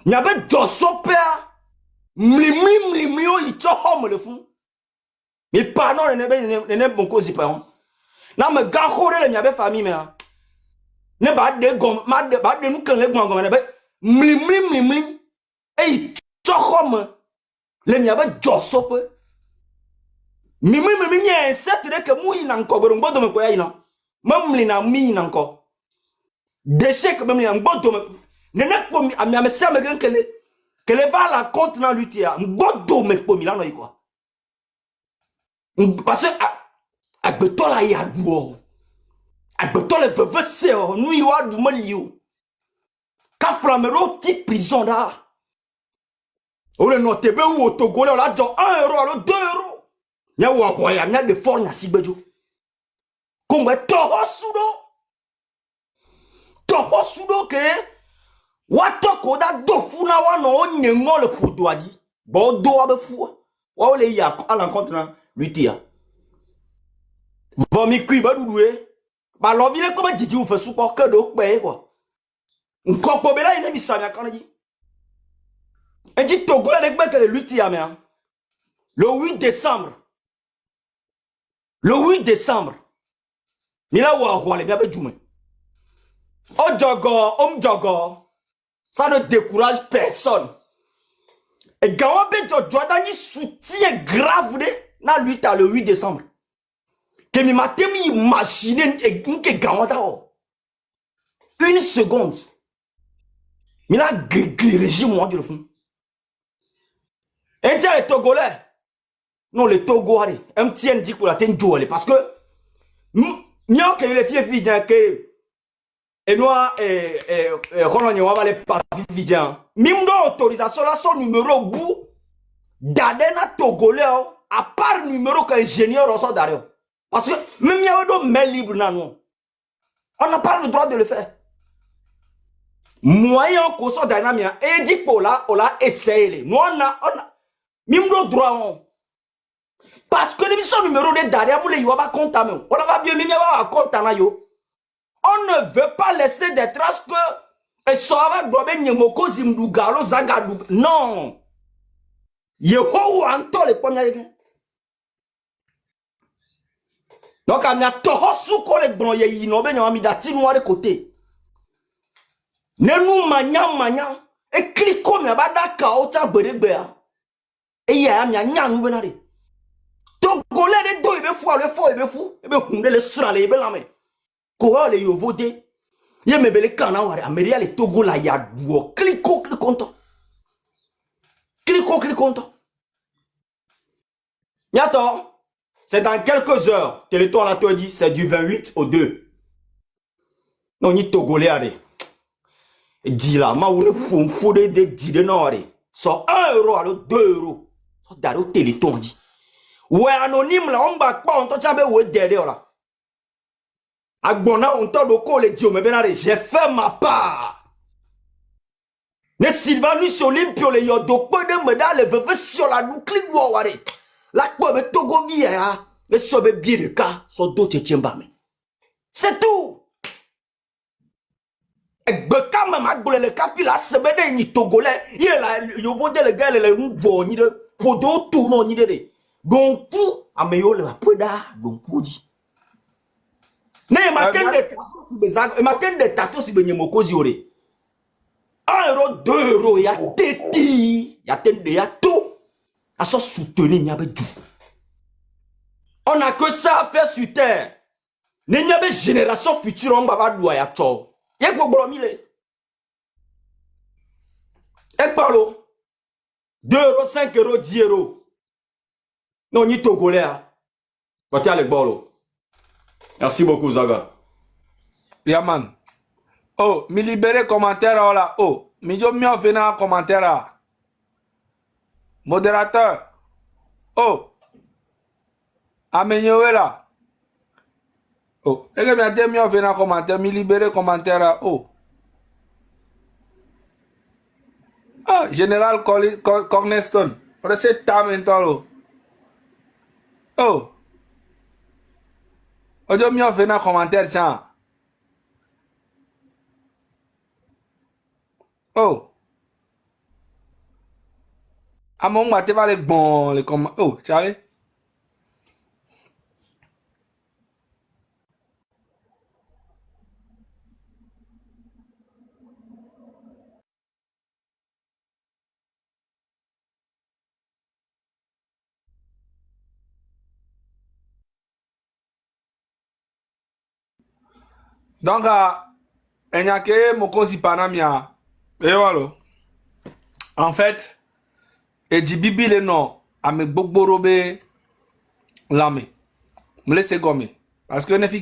C: nyabe djosopea, mlimi, ito homme le fou. Mais pardon, ne bon cause, pas. Na me gahore le nyabe famille, mais, ne ba de gom, ma de nous, quand les gom, mlimi, et ito homme. Le miabe josope mimi nye setre ke mu ina nko bero ngbodo me koya ina mamli na mi ina nko déchet que même ngbodo me nene ko mi ame se me kele va la compte na lutia ngbodo me ko mi la no iko parce que agbeto la ya duo agbeto le veve se nu iwa du maliu ka flamero ti prison da. On est noté ou au Togo, on a dit 1 euro, alors 2 euros. Il y a un royaume, il y a des forts, il y a si bejo. Comme Toho Sudo, que Watoko da dofuna wano nyengo le poudouadi. Bon, do abe fou. Wa ole ya à l'encontre na lutia. Bon mi kui ba doudoué. Ba lovile comme didi ou fait soupo que do pe quoi. Nko ko bela ina mi samia kanadi. Et dit Togo la nekbe que le lutia mais le 8 décembre. Le 8 décembre. Mila wa le biabe djoume. Jogo. Ça ne décourage personne. Et Gawabe Jordan soutien grave de na lutte le 8 décembre. Que mi matemi imaginer et que Gawada. Une seconde. Mila régime moi du fond. Et tiens les Togolais. Non les Togolais. MTN dit pour la ten jouer parce que mieux que les filles que et nous Roland va les pas vidéo. Mimdo autorisation là son numéro bout d'adena Togolais à part numéro qu'ingénieur ressort derrière. Parce que même il y a des mails libres dans nous. On n'a pas le droit de le faire. Moyen qu'on soit dynamique et dit pour là on l'a essayé. Nous on a Mimdo droit. Parce que les son numéro de derrière nous les yoba compte à nous. On va bien même avoir compte à yo. On ne veut pas laisser des traces que et ça va bloquer Nyemoko Zimdugalo Zagadou. Non. Yeho Anto les premiers. Donc on a toho suko les bron ye inobe nyami dati noir de côté. Ne nous manya et cliquons mais bada kaota bedebe. Et ya mia nyanu benare. Togolais de do ibe fou le fo ibe fou ibe hunde le srale ibe lame. Quoi les yovote ye mebele kana ware ameria le Togo la ya duo clico content. Clico content. Bientôt. C'est dans quelques heures. Téléthon l'a toi dit, c'est du 28 au 2. Non, ni Togolais allez. Dis là, ma ou le fou de dire de non allez. So 1 euro alors 2 euros. So daro Téléthon dit. Ouais anonyme là, on bat pas, on t'a jamais ouais derrière là. Agbona on t'a doko le dio mais benare, j'ai fait ma part. Ne Sylvanus Olympio le yodoko de medal le veve sur la nuclide ware. La quoi me Togo via et sobe bien le cas so d'autres tiembame. C'est tout. Et beka mama gole le capila sebede ni Togolais, il la yo vote le gars le ngbo ni de podo tout non ni de. Donc fou ameyo le poda donc podi. Ne matin de tatou si benye mokozi ore. 1 euro, 2 euros, ya teti, ya tende, ya tout. À se soutenir, il y a du. On n'a que ça à faire sur terre. N'y a pas génération future on va doit ya tcho. Y'a quoi bon mille? Et parlo 2 euros, 5 euros, 10 euros. Non, ni Togolais. Quand tu as les bolos. Merci beaucoup, Zaga.
A: Yaman. Oh, mi libéré commentaire là. Oh, mi jo mi offena commentaire là. Modérateur. Oh. Amenyowe là. Oh, et que mi ate mi offena commentaire, mi libéré commentaire là. Oh. Ah, Général Cornerstone. Recette maintenant. Oh. Ojo mi offena commentaire chan. Oh. À mon matin, va les bons, les commentaires. Oh, Charlie. Donc, il y a que mon conseil panamia. Et voilà. En fait, et du bibi le nom, à me bokborobe l'ame. Me laisse gommer. Parce que ne fi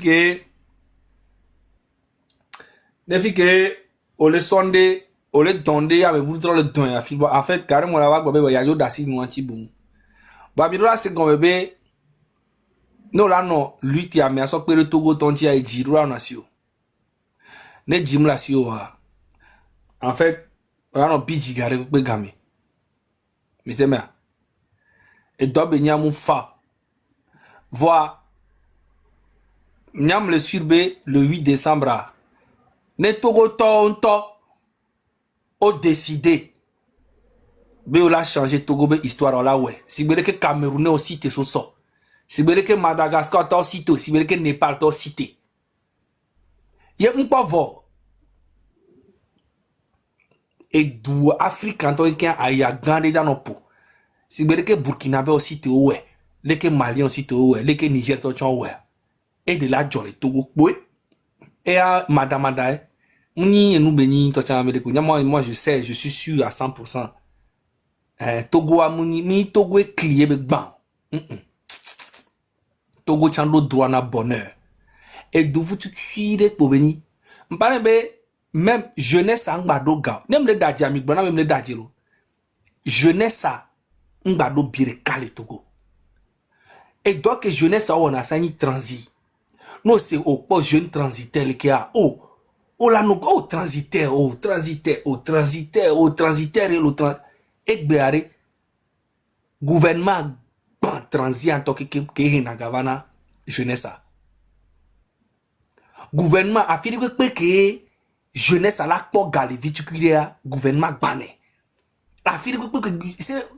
A: que, au le sonde, au le donde, à me boutre le don, en fait, carrément, la vague, il y a yo d'assis, nous, anti-boum. Bah, mi doit se gommer, non, là, non, lui, qui a mis à son père, Togo, tonti, a dit, là, nation. Ne jim la si yo ha. En fait, on a un petit gars qui peut gagner. Mais c'est bien. Et doit venir mon fa. Voir. Nyam le surbe le 8 décembre. Ne togo tonto. O décidé. Be o la changer Togo be histoire là ouais. Si bele que Camerounais aussi te so. Si bele que Madagascar to cité. Si bele que Népal to cité. Y'a un pas vo. Et d'où Afrique quand on est à y a gardé dans nos peaux. Si vous que Burkinabé aussi te ouais, les que Mali aussi te ouais, les que Niger te ouais. Et de là jolé Togo oui. Et à madame ni nous béni to tcha Amérique. Moi je sais, je suis sûr à 100%. Togo a mi Togo est clié be ban. Togo chando droit na bonheur. Et d'où vous tu cuire pour béni. M'parle be même jeunesse en badoga. Même les dadji ami bona même les dadji lo. Jeunesse a ngbado bire kale Togo. Et donc que jeunesse a on a ça ni transit. Non c'est au pas jeune transitaire qui a oh là nous oh transitaire et le et béare gouvernement ban transit en tant que na gavana jeunesse a. Gouvernement a fini que jeunesse a la pour galer viticulaire gouvernement bané. La fille c'est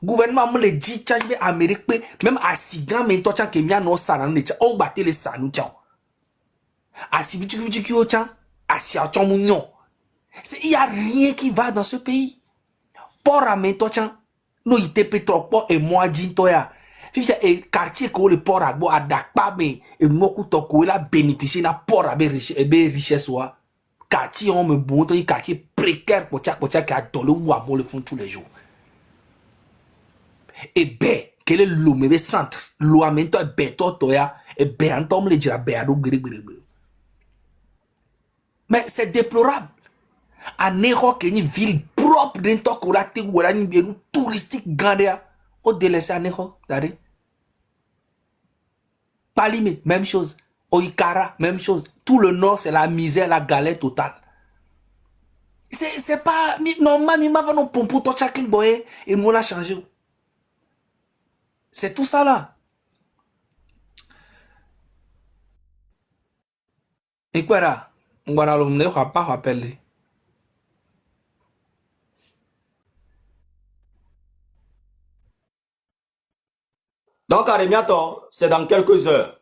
A: gouvernement me le dit change Amérique même à sigan mais toi que mia no sana ne on battre les sanu tcha à si vite qui au tcha à si a tcha mignon c'est il y a rien qui va dans ce pays pour amener toi tcha no ite pétrole et moi dit toi ya fifi et quartier ko le port agbo adakpa mais et moku to ko la bénéficier na port abe richesse wa quartier on me bon to quartier précaire pour tcha qui a dans le ou le font tous les jours. Et ben quel est le centre l'ouamento beto toya et ben antom le dira beado gri. Mais c'est déplorable. À Néro qui est une ville propre d'un temps qu'on a été ou là une touristique grande au délaissé à Néro, d'ailleurs. Palimé, même chose. Oikara, même chose. Tout le nord c'est la misère, la galère totale. C'est pas normal, mais maintenant non pour toi chacun boy et moi l'a changé. C'est tout ça là. Et quoi là? On va ne va pas rappeler.
C: Donc, Aremiato, c'est dans quelques heures.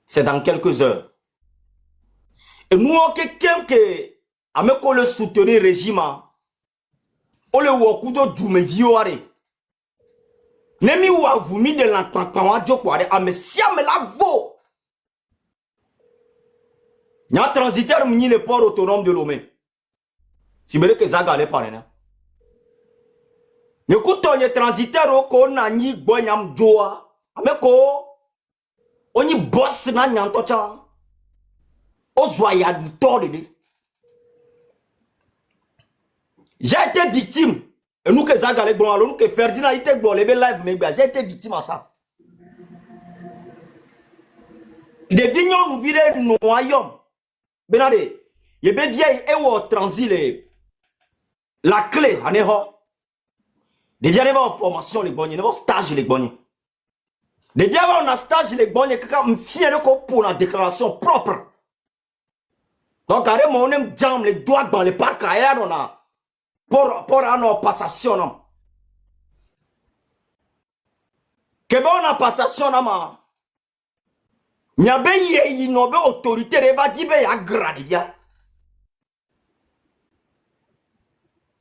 C: C'est dans quelques heures. Et nous, on quelqu'un qui a même le soutenir le régime. On le voit couteau du médiore. Nemi ou a vomi de l'entendement à Djokware, a me siam la vo. Il y a un transitaire qui le port autonome de Lomé. Si vous voulez que ça gagne par là. Écoute, on est transitaire qu'on a ni boyam joa. Mais ko on y bosse na nyantocha. O zoya du tort de lui. J'ai été victime. Et nous que ça gagne bon alors nous que Ferdinand était bon le live mais j'ai été victime à ça. Les vignes nous virent nos royaumes. Benade, il y a vieille et au transit la clé en erreur. Les gens en formation les bonnes, en stage les bonnes. Les gens en stage les bonnes, quand on tient pour la déclaration propre. Donc, carrément, on aime jam les doigts dans les parcs aériens, on a pour nos passations. Que bon on a passation, non? Il y a une autorité, il va dire, il y a grade.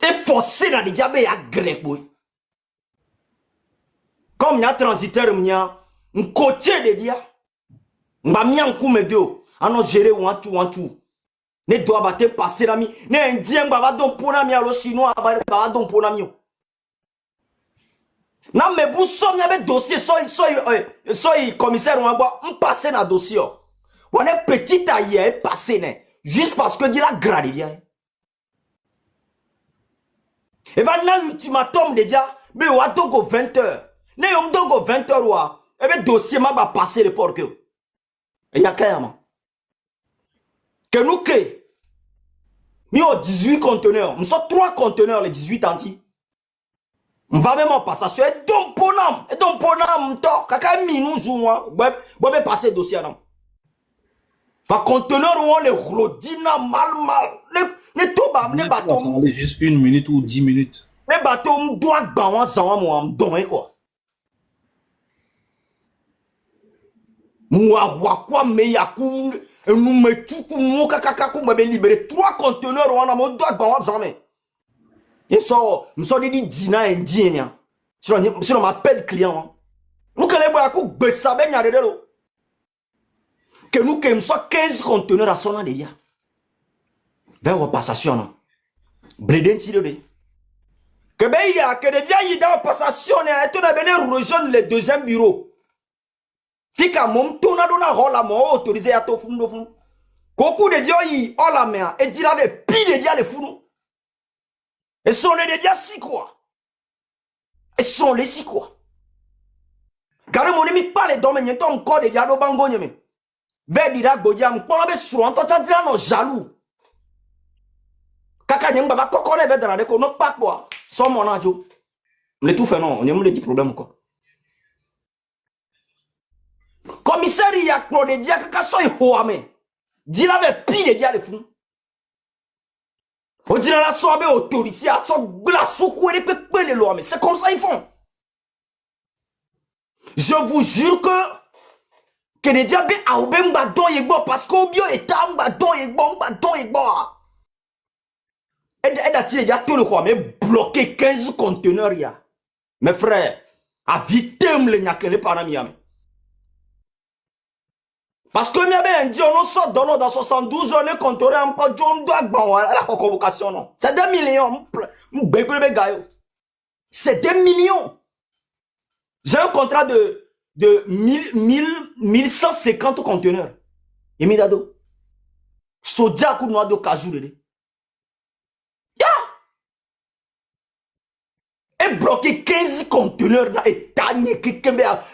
C: Et forcé dans les diables, il y a grec. Comme il y a transiteur, il y a un coaché de dia. Il y a un coup de deux. On a géré one two. Ne doit battre passer l'ami. Ne indien, baba don pour l'ami, alors chinois, baba don pour l'ami. Non, mais vous sommes un dossier, soy commissaire, on passe dans le dossier. On est petit ailleurs, passé, juste parce que dit la grade, vient. Et va dans l'ultimatum de dia, mais on a donc 20 heures. Ne yom donc 20 heures, ou et bien dossier m'a va passer le port que. Et y a carrément. Que nous que, nous avons 18 conteneurs, nous sommes 3 conteneurs, les 18 entiers. On va même en passation, et donc ponam, kaka minou joua, ouais, passer le dossier non. Va conteneur où on les rodina mal, les toba, les bateaux.
A: Attendez juste 1 minute ou 10 minutes.
C: Les bateaux, on doit bawan zawa moi, m'donner quoi. Moi, quoi, mais yakou, nous me tout, nous, kaka, me libérer 3 conteneurs où on a mon doigt bawan zawa. Et ça, nous sommes dit dîner indien. Sinon, m'appelle client. Nous, que les bois, bessabe, n'y a rien de que nous, que nous sommes 15 conteneurs à son an déjà. Vers la passation, non. Bléden, si le que ben, il y a que des vieilles dans la passation, et tout a venu rejoindre le deuxième bureau. Fika, mon tourna na rola, mon autorisé à tout fond. Beaucoup de dieux, ils ont la main, et dit avait pile de dieux les fous. Et sont les dieux si quoi? Et sont les si quoi? Car mon ami parle d'homme, il y a encore des dieux bango, mais. Vers l'Irak, Bodiam, pour la sur un total de jaloux. Kaka nyang baba kokone be dans ko no pas quoi. Son mon anjo. Le tout fait non, on a des problèmes quoi. Commissaire il y a Claude Dia kaka so hoame. Dit avait pile dia le fou. On dit la so be autorité a so gla soukou et pepe le loame. C'est comme ça ils font. Je vous jure que les diables a oubem ba don yegbo parce qu'au bio etam ba don yegbo. Et il y a tout le quoi, mais bloqué 15 conteneurs, ya. Mes frères, à vite, le nyakele par miami. Parce que miami a dit, on sort dans 72 on est conteneur, on peut John Dwagban, la convocation, non. C'est 2 millions, c'est 2 millions. J'ai un contrat de 1150 conteneurs. Et midado. Sodia coup noir de cajou, et bloqué 15 conteneurs là et tagné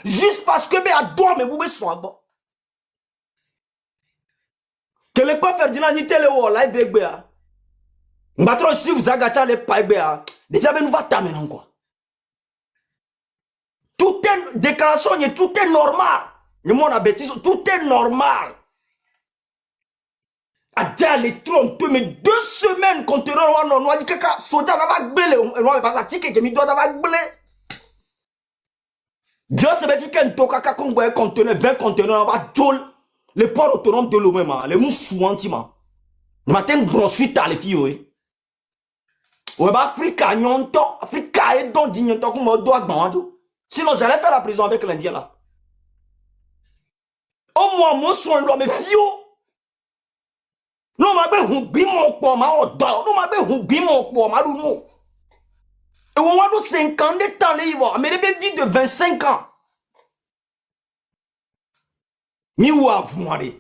C: juste parce que à doit me bouber soit bon. Que le pas Ferdinand ni télé ou live avec béa. M'battre si vous agachez les pailles béa. Déjà ben nous va t'amener quoi. Tout est déclaration, tout est normal. Le monde a bêtise, tout est normal. A les trompes, mais 2 semaines conteneur on a dit que soda d'avant blé, on va pas ticket que mi doit d'avant blé. Dieu se veut dire qu'un toka qu'on va conteneur 20 conteneurs on va jol le port autonome de Lomé les moussou antima. Le matin gros suite à les filles ouais bah Africa nyonto Africa et donc nyonto comme doit gbanjo. Sinon j'allais faire la prison avec l'Indien là. Au moins moi soin l'homme fio. m'a be hungbi mon po ma odo. No m'a be hungbi mon po ma no. Et au moins de 5 ans de temps les va. Mais les vie de 25 ans. Mi wa vumare.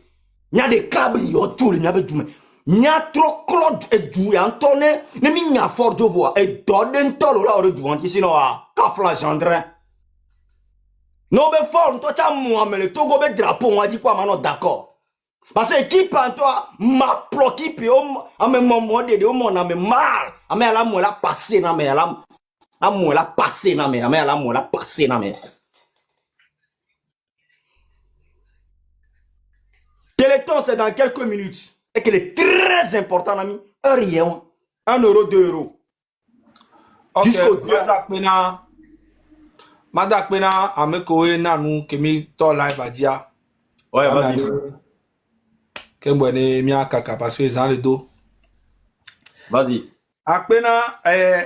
C: Nya de câble yo tuli nya be dume. Nya trop Claude et du Antoine ne mi nya fort de voix et doden tolo la ore du anti sino a kafla gendrin. No be fort toi ta moi mais le Togo be drapeau on a dit quoi maintenant d'accord. Parce que équipe en toi ma pro qui peut à même moment de mon na me mal. A me la moi la passer na me la moi la passer na me la moi la passer na me. Téléthon, c'est dans quelques minutes. Et qu'il est très important, ami. Rien. 1 euro, 2 euros.
A: Ok,
C: Jusqu'au 2.
A: Madak pena amekoe nanu kemi to live adia.
C: Ouais, vas-y.
A: Kembwene mia kaka parce que ils ont le dos.
C: Vas-y.
A: Akpena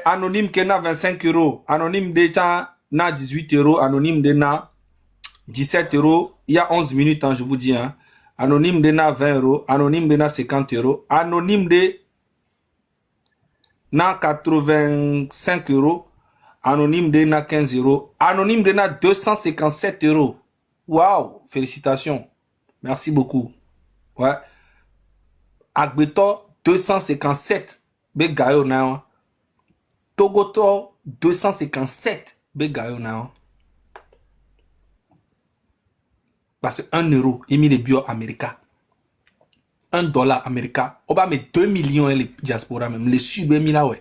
A: anonyme kena 25 euros. Anonyme déjà na 18 euros. Anonyme de na 17 euros. Il y a 11 minutes, hein, je vous dis. Hein. Anonyme de na 20 euros. Anonyme de na 50 euros. Anonyme de na 85 euros. Anonyme de na 15 euros. Anonyme de na 257 euros. Waouh, félicitations. Merci beaucoup. Ouais. Agbeto 257. Begayo na. Togoto 257. Begayo na. Parce que 1 euro, il met les bio américains. $1 américain. On va mettre 2 millions les diaspora même. Les sub mis là, ouais.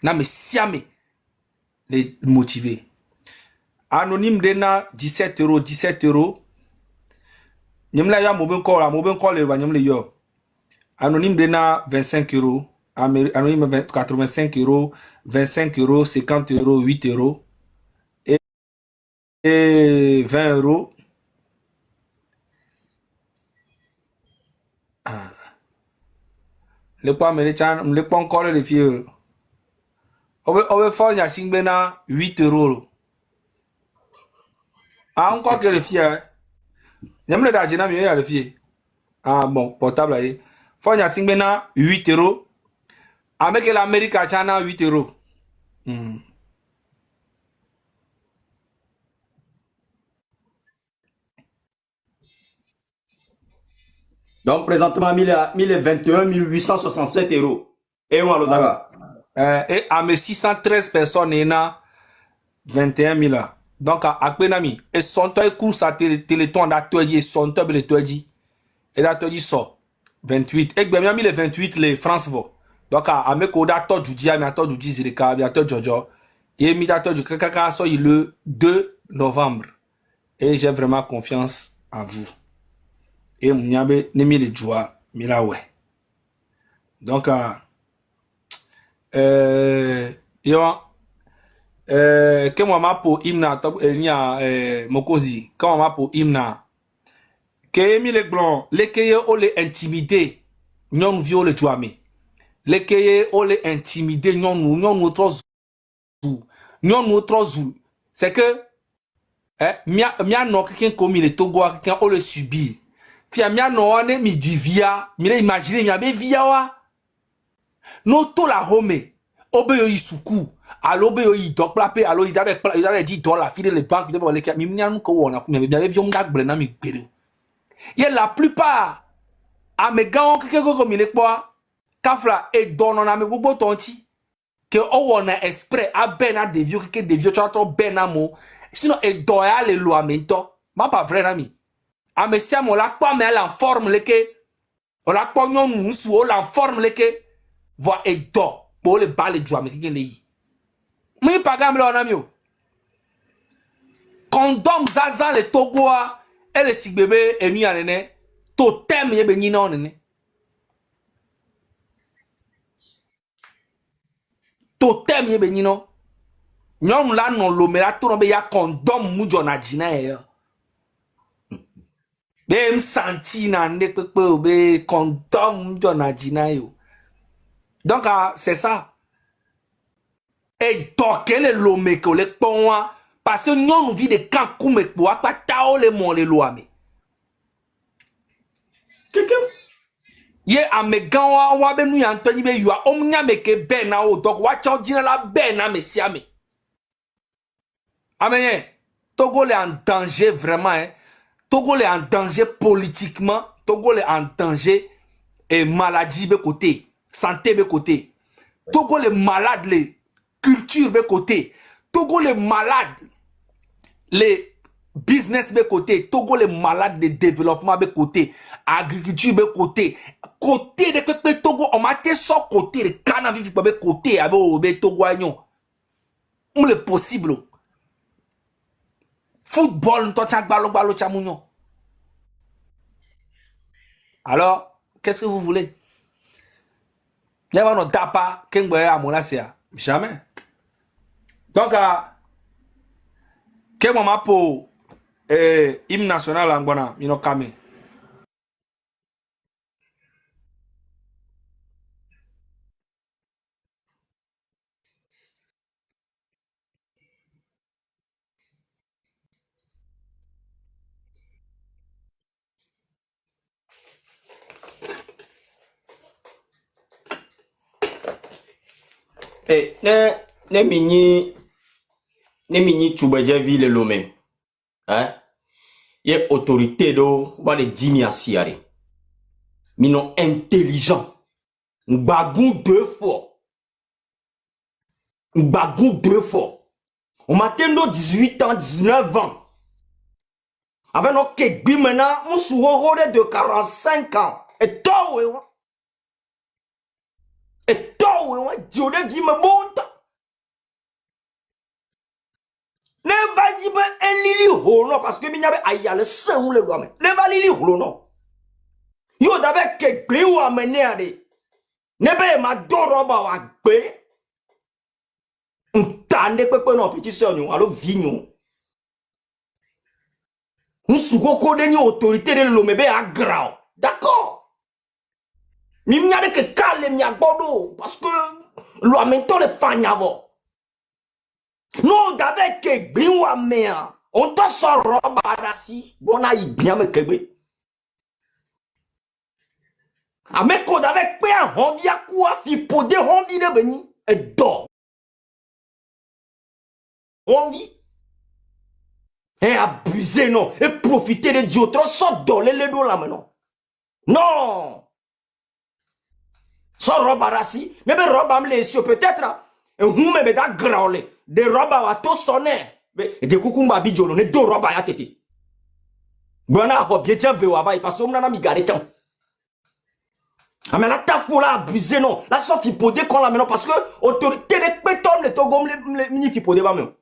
A: Non, mais siamé. Les motiver. Anonyme de na 17 euros, 17 euros. Nyemla ya mobile call le va nyemle yo. Anonyme de na 25 euros. Anonyme 85 euros, 25 euros, 50 euros, 8 euros. Et 20 euros. Le point américain, le point encore les filles. On veut faire un signe na 8 euros. Ah, encore que les filles. J'aime le dajina mieux les filles. Ah bon, portable là. Faut un signe na 8 euros. Avec l'Amérique à China 8 euros.
C: Donc, présentement, 1021 867 euros. Et on a l'osaga.
A: Et à mes 613 personnes, il y en a 21 000. Donc, à Penami, et son temps, course à Téléthon, et son temps, le toit dit. Et là, tu dis ça. 28. Et bien, il y a 28, les France vont. Donc, à mes codes, à toi, du dia, à toi, du dizirika, à toi, Jojo. Et mis à toi, du kaka, ça, le 2 novembre. Et j'ai vraiment confiance en vous. Et m'yabe, n'aimez les joies, mais là, ouais. Donc, yo, que moi ma pour imna top nya mokozi quand ma pour imna que mi le blanc le keye o le intimider nyon vio le joame le keye o le intimider nyon autre zou c'est que mia no quelqu'un comme le Togo quelqu'un o le subir puis mia no ne mi divia mi le imaginer mi abe via wa no to la home obe yo isuku alo be yo idok plape alo idare $10 file les banques de voler mi nyan ko wona ku mi be viom dak bre na mi gbere ye la plupart a me gan ke ko mi le po kafla e dono na me gbogbo tonti ke o wona exprès a ben na devio ke devio chato ben na mo sinon e do ya le lo amento ma pas vrai na mi a me sia mo la pa me la forme le ke o la po nyon musu o la forme le ke voit et do pour le baler du américain les mais pas gamme là on a mieux condom zaza le Togoa et le sigbebe et mi anene totem ye benyi na onene totem ye benyi no nyom la non lo me la to be ya condom mu jona jina e be m santi na nde pepe be condom jona jina yo donc c'est ça. Et donc, le lome que le ponwa parce que nous vit des camps comme pour pas tao le mon le loame.
C: Quelqu'un
A: Ye amegan wa be nu ya Anthony be yua omnya meke be na o donc wa cha dina la be na mesiame. Amen. Togo est en danger vraiment hein. Togo est en danger politiquement, Togo est en danger et maladie be côté, santé be côté. Togo est malade les culture be côté. Togo est malade les business be côté, Togo les malades de développement be côté, agriculture be côté, côté de pepe Togo on m'a été so côté de cana vivi be côté abo be Togo agnon. On le possible. Football to tchak balo balo chamounyon. Alors, qu'est-ce que vous voulez? Y'a no tapa kengbe à mon jamais. Donc quel moment pour hymne national angwana mino kame.
C: Eh, ne mini tubeje ville lomé. Hein? Yé autorité do wa le dimi asiare. Mino intelligent. M'bagou deux fois. M'bagou deux fois. On matin 18 ans, 19 ans. Avec nos kegbi maintenant, on souhore de 45 ans. Et toi, ouais. Et toi, ouais, Dieu de vie me bon. Ne va dire un lili holo parce que minyabe aya le sang le doigt. Ne va lili holo non. Yo d'avec kegbi ou amené à des. Ne be ma doroba wa gbe. Ntande pepe non petit sœur nous alo vignon. Nous soukoko de autorité de l'omebe à grau. D'accord. Mi m'yade que calme m'ya bodo parce que l'amento le fanyavo. Non d'avec que binwa mea. On doit s'en robarasi. Bon a y bien me kebe. Avec code avec père on via quoi fi podé on vit de beni et dort. On vit. Et abuser non. Et profiter de Dieu. Trop sort doler les dos là maintenant. Non. Sans robe rassi. Mais ben robe am les peut-être. Et vous me da graole. De robe à to sonner. Et de kukumba bidjolo. Ne do robe à tete. Bona ko bien tiens vewa va. Parce que on a mi gare tiens. Ah mais la tafou là abuser non. La sauf il peut qu'on la maintenant. Parce que autorité de péton le togom le mini fi podé ba même.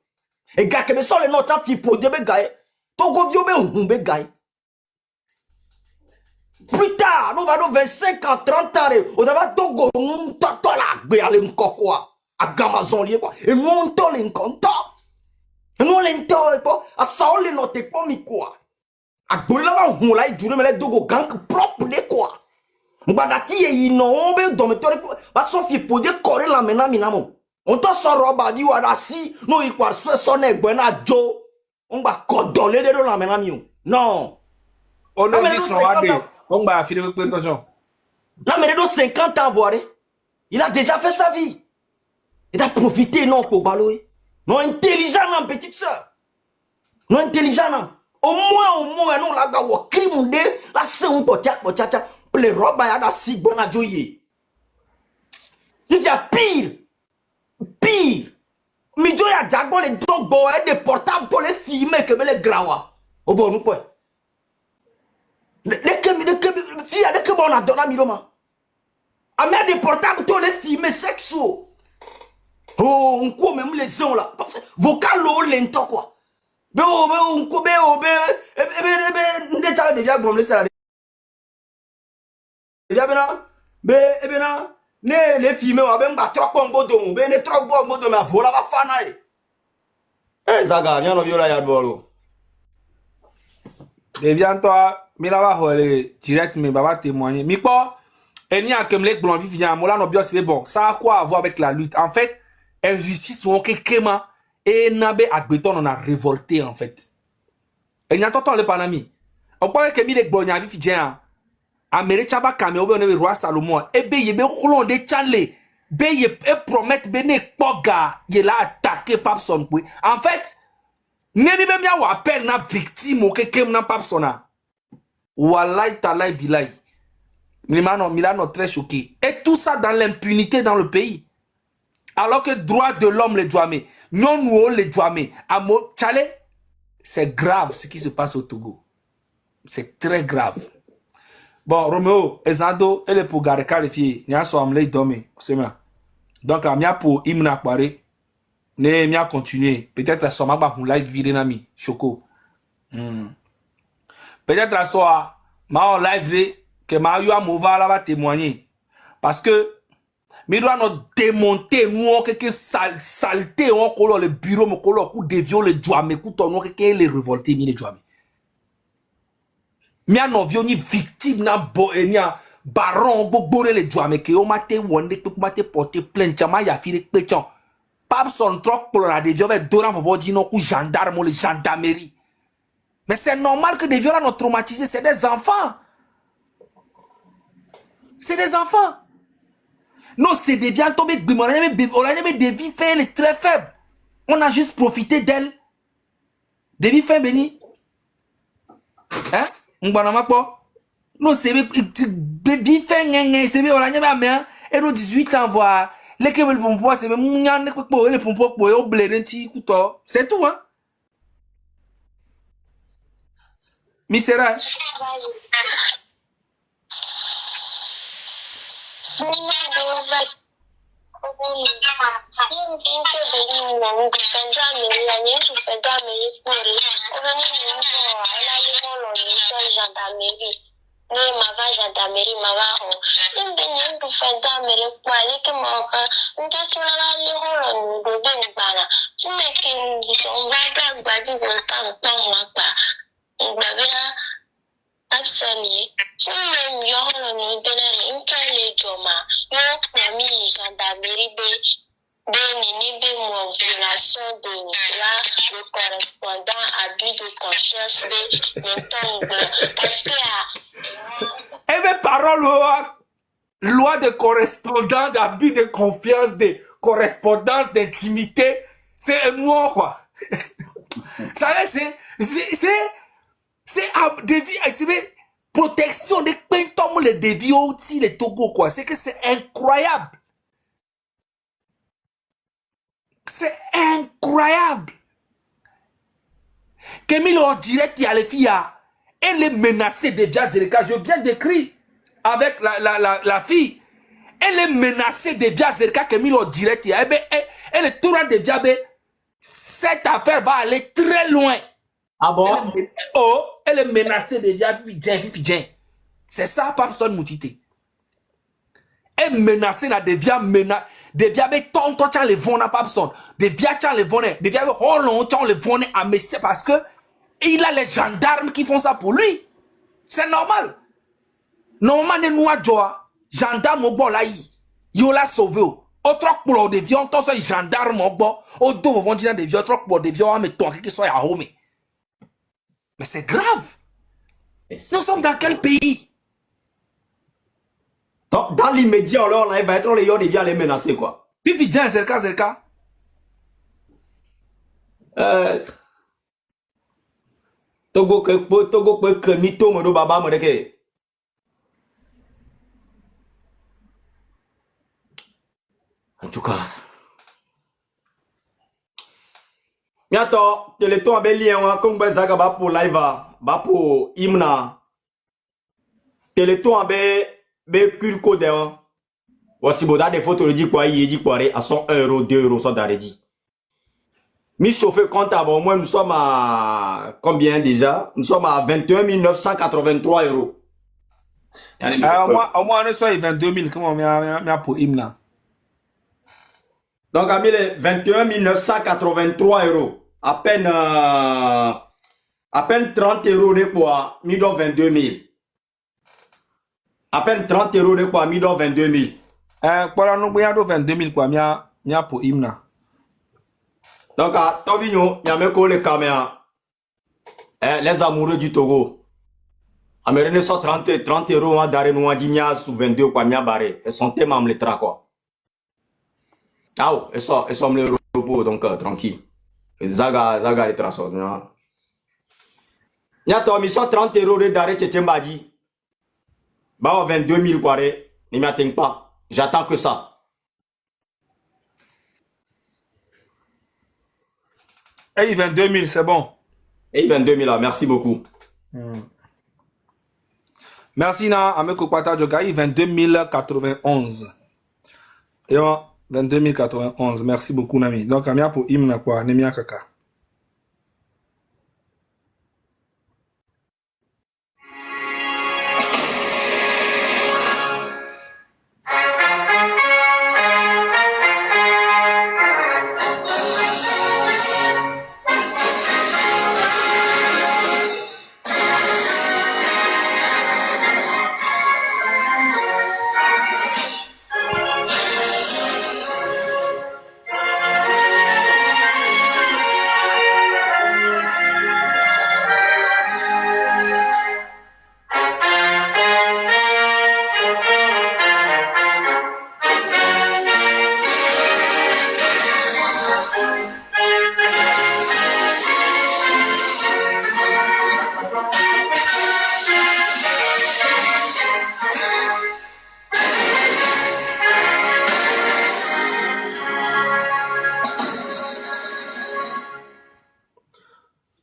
C: Et gars que me sont les notes fi podé be gaé. Togo vio be humbe gaé. Plus tard, nous allons 25 ans, 30 ans, on va Togo, nous t'entends la béale encore quoi, à Gamazon lié quoi, et nous on t'en les content, et nous on les pas, à ça on les note pas mi quoi, à Goula on l'a duré mais les Togo gang propre de quoi, Mbadati et inombe dormitoire, parce qu'on fait pour décorer la mena minamo, on t'en sort roba di wadasi, nous y croire soit sonner buena Joe, on va codoler de la mena mio, non,
A: On a dit son adé. On va filer avec attention.
C: Là, mais de 50 ans, voir, il a déjà fait sa vie. Il a profité, non, pour baloyer. Non, intelligent, non, petite soeur. Non, intelligent, non. Au moins, non, là, on crime, là, c'est un peu, les robes, il y a des si bonnes à jouer. Il y a pire. Pire. Mais il y a des drogues, des portables pour les filmer, que les grawa. Au bon, nous, quoi. Dès que on a donné à Miloma. A mettre des portables tous les films sexuels. Oh, on court même les gens là. Parce que vocal l'eau lento quoi. Mais on court, déjà bon, laissez la. Déjà bien, les films, on va même trop bon bodom, ben trop bon bodom, mais voilà va fanaï. Eh, Zaga, viens, on vient là, y'a de bolo.
A: Et bien toi, mais là va direct mais baba témoigner. Mais quoi, et ni a comme les blancs vivent bien, mola no bio c'est bon. Ça a quoi à voir avec la lutte? En fait, injustice ou kéma et nabe agbeton on a révolté en fait. Et n'y a tonton le panami. On parle que mi les blancs vivent bien. Amérique chaba Cameroun be on roi Salomon e be ye be kolon de chale be ye e promet be ne poga ye la attaquer Papson pour en fait ngebi be mia wa appel na victime o kekem na Papsona wallahi talai bilai Milano très choqué et tout ça dans l'impunité dans le pays alors que droit de l'homme les douamé non nous les douamé amo chale c'est grave ce qui se passe au Togo c'est très grave. Bon, Roméo, Ezando, elle est pour garder qualifié. N'y a soit amlé dormir. C'est bien. Donc, il y a pour Imna Kware. Ne mia continuer. Peut-être à son pour live vidéo nami. Choco. Peut-être à soi, ma live que ma eu à mouva là va témoigner. Parce que, mais doit nous démonter, nous, quelque saleté, on colle le bureau, on colle le coup de viol, le joie, mais coup ton nom, quelque les révoltés, ni les joie. Mia no vioni victime na bo enia baron gbogbore le dwa me ke o mate wonde to mate porter plainte ma ya fire pechon Papson troc pour la devio be doran vo di no ku gendarme le gendarmerie. Mais c'est normal que des violents nous traumatisés, c'est des enfants. C'est des enfants. Non, c'est des viandes tombées, on a des vies faibles, très faibles. On a juste profité d'elles. Des vies faibles, béni. Hein? Non, c'est des vies faibles, c'est bien, on a des et nous 18 ans, voir. Les qui veulent voir, c'est même c'est tout, hein? Misera.
D: Absolument. Si même yon nous donne une quelle joma, yon promis gendarmerie ni violation de droit, le correspondant abus de confiance parce que
A: eh bien, parole loi de correspondant d'abus de confiance, de correspondance, d'intimité, c'est moi quoi. Ça c'est protection de pentom les déviés aussi les Togo quoi. C'est que c'est incroyable. C'est incroyable. Kémile en direct, il y a les filles, elle est menacée de Zereka. Je viens d'écrire avec la fille. Elle est menacée de Zereka. Kémile en direct, elle est tout de diabète. Cette affaire va aller très loin.
C: Ah bon?
A: Elle est menacée de Fidjen. C'est ça, Papson Moutité. Elle est menacée de Diabète, tonton, les vont à Papson. De Diabète, les vont de Diabète, oh longtemps, les vont à Messie parce que il a les gendarmes qui font ça pour lui. C'est normal. Normalement, nous avons gendarmes au bon là, il l'a sauvé. Autre pour des vieux, tant que gendarmes au bon, au dos, vont dire des vieux, autre pour des vieux, mais toi qui soit à home. Mais c'est grave. Nous sommes dans quel pays?
C: Dans l'immédiat, alors, là, il va être les gens déjà les menacer, quoi.
A: Puis, viens, Zerka.
C: Togo que mito me do baba me deke. En tout cas. Bientôt, téléton a lien comme Bezaga ba pour live ba pour Imna. Téléton a be culco de voici boda des photos dit quoi il dit quoi à 100 €, 2 € ça d'arrêt. Mi chauffeur comptable, au moins nous sommes à combien déjà? Nous sommes à 21 983 €.
A: Au moins, on est sur 22 000, comment on a pour Imna.
C: Donc, à 21 983 €. À peine 30 € de quoi, mi do 22 000. À peine 30 € de quoi, mi do 22 000.
A: Pour nous, il y a 22 000 quoi, mi a pour Imna.
C: Donc, à Tobignon, il y a mes collègues caméras. Les amoureux du Togo. Américains sont 30 euros, on a daré nous, on a dit, mia sous 22, quoi, mia barré. Elles sont tellement les tra, quoi. Ah, oh, elles sont les robots, donc, tranquille. Zaga, les traçons, non. Nya to, mi sont 30 euros de daré, tchétchembadi. Bah, 22 000, quoi, ne m'atteigne pas. J'attends que ça.
A: Et 22 000, c'est bon.
C: Et 22 000, là, merci beaucoup.
A: Merci, na, Ameko Kwata Jogai, 22 091. Et 22 091, merci beaucoup, Nami. Donc, Amia pour Imna, quoi, Nemia Kaka.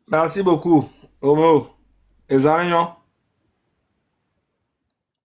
A: Merci beaucoup, Omo. Et Zarion.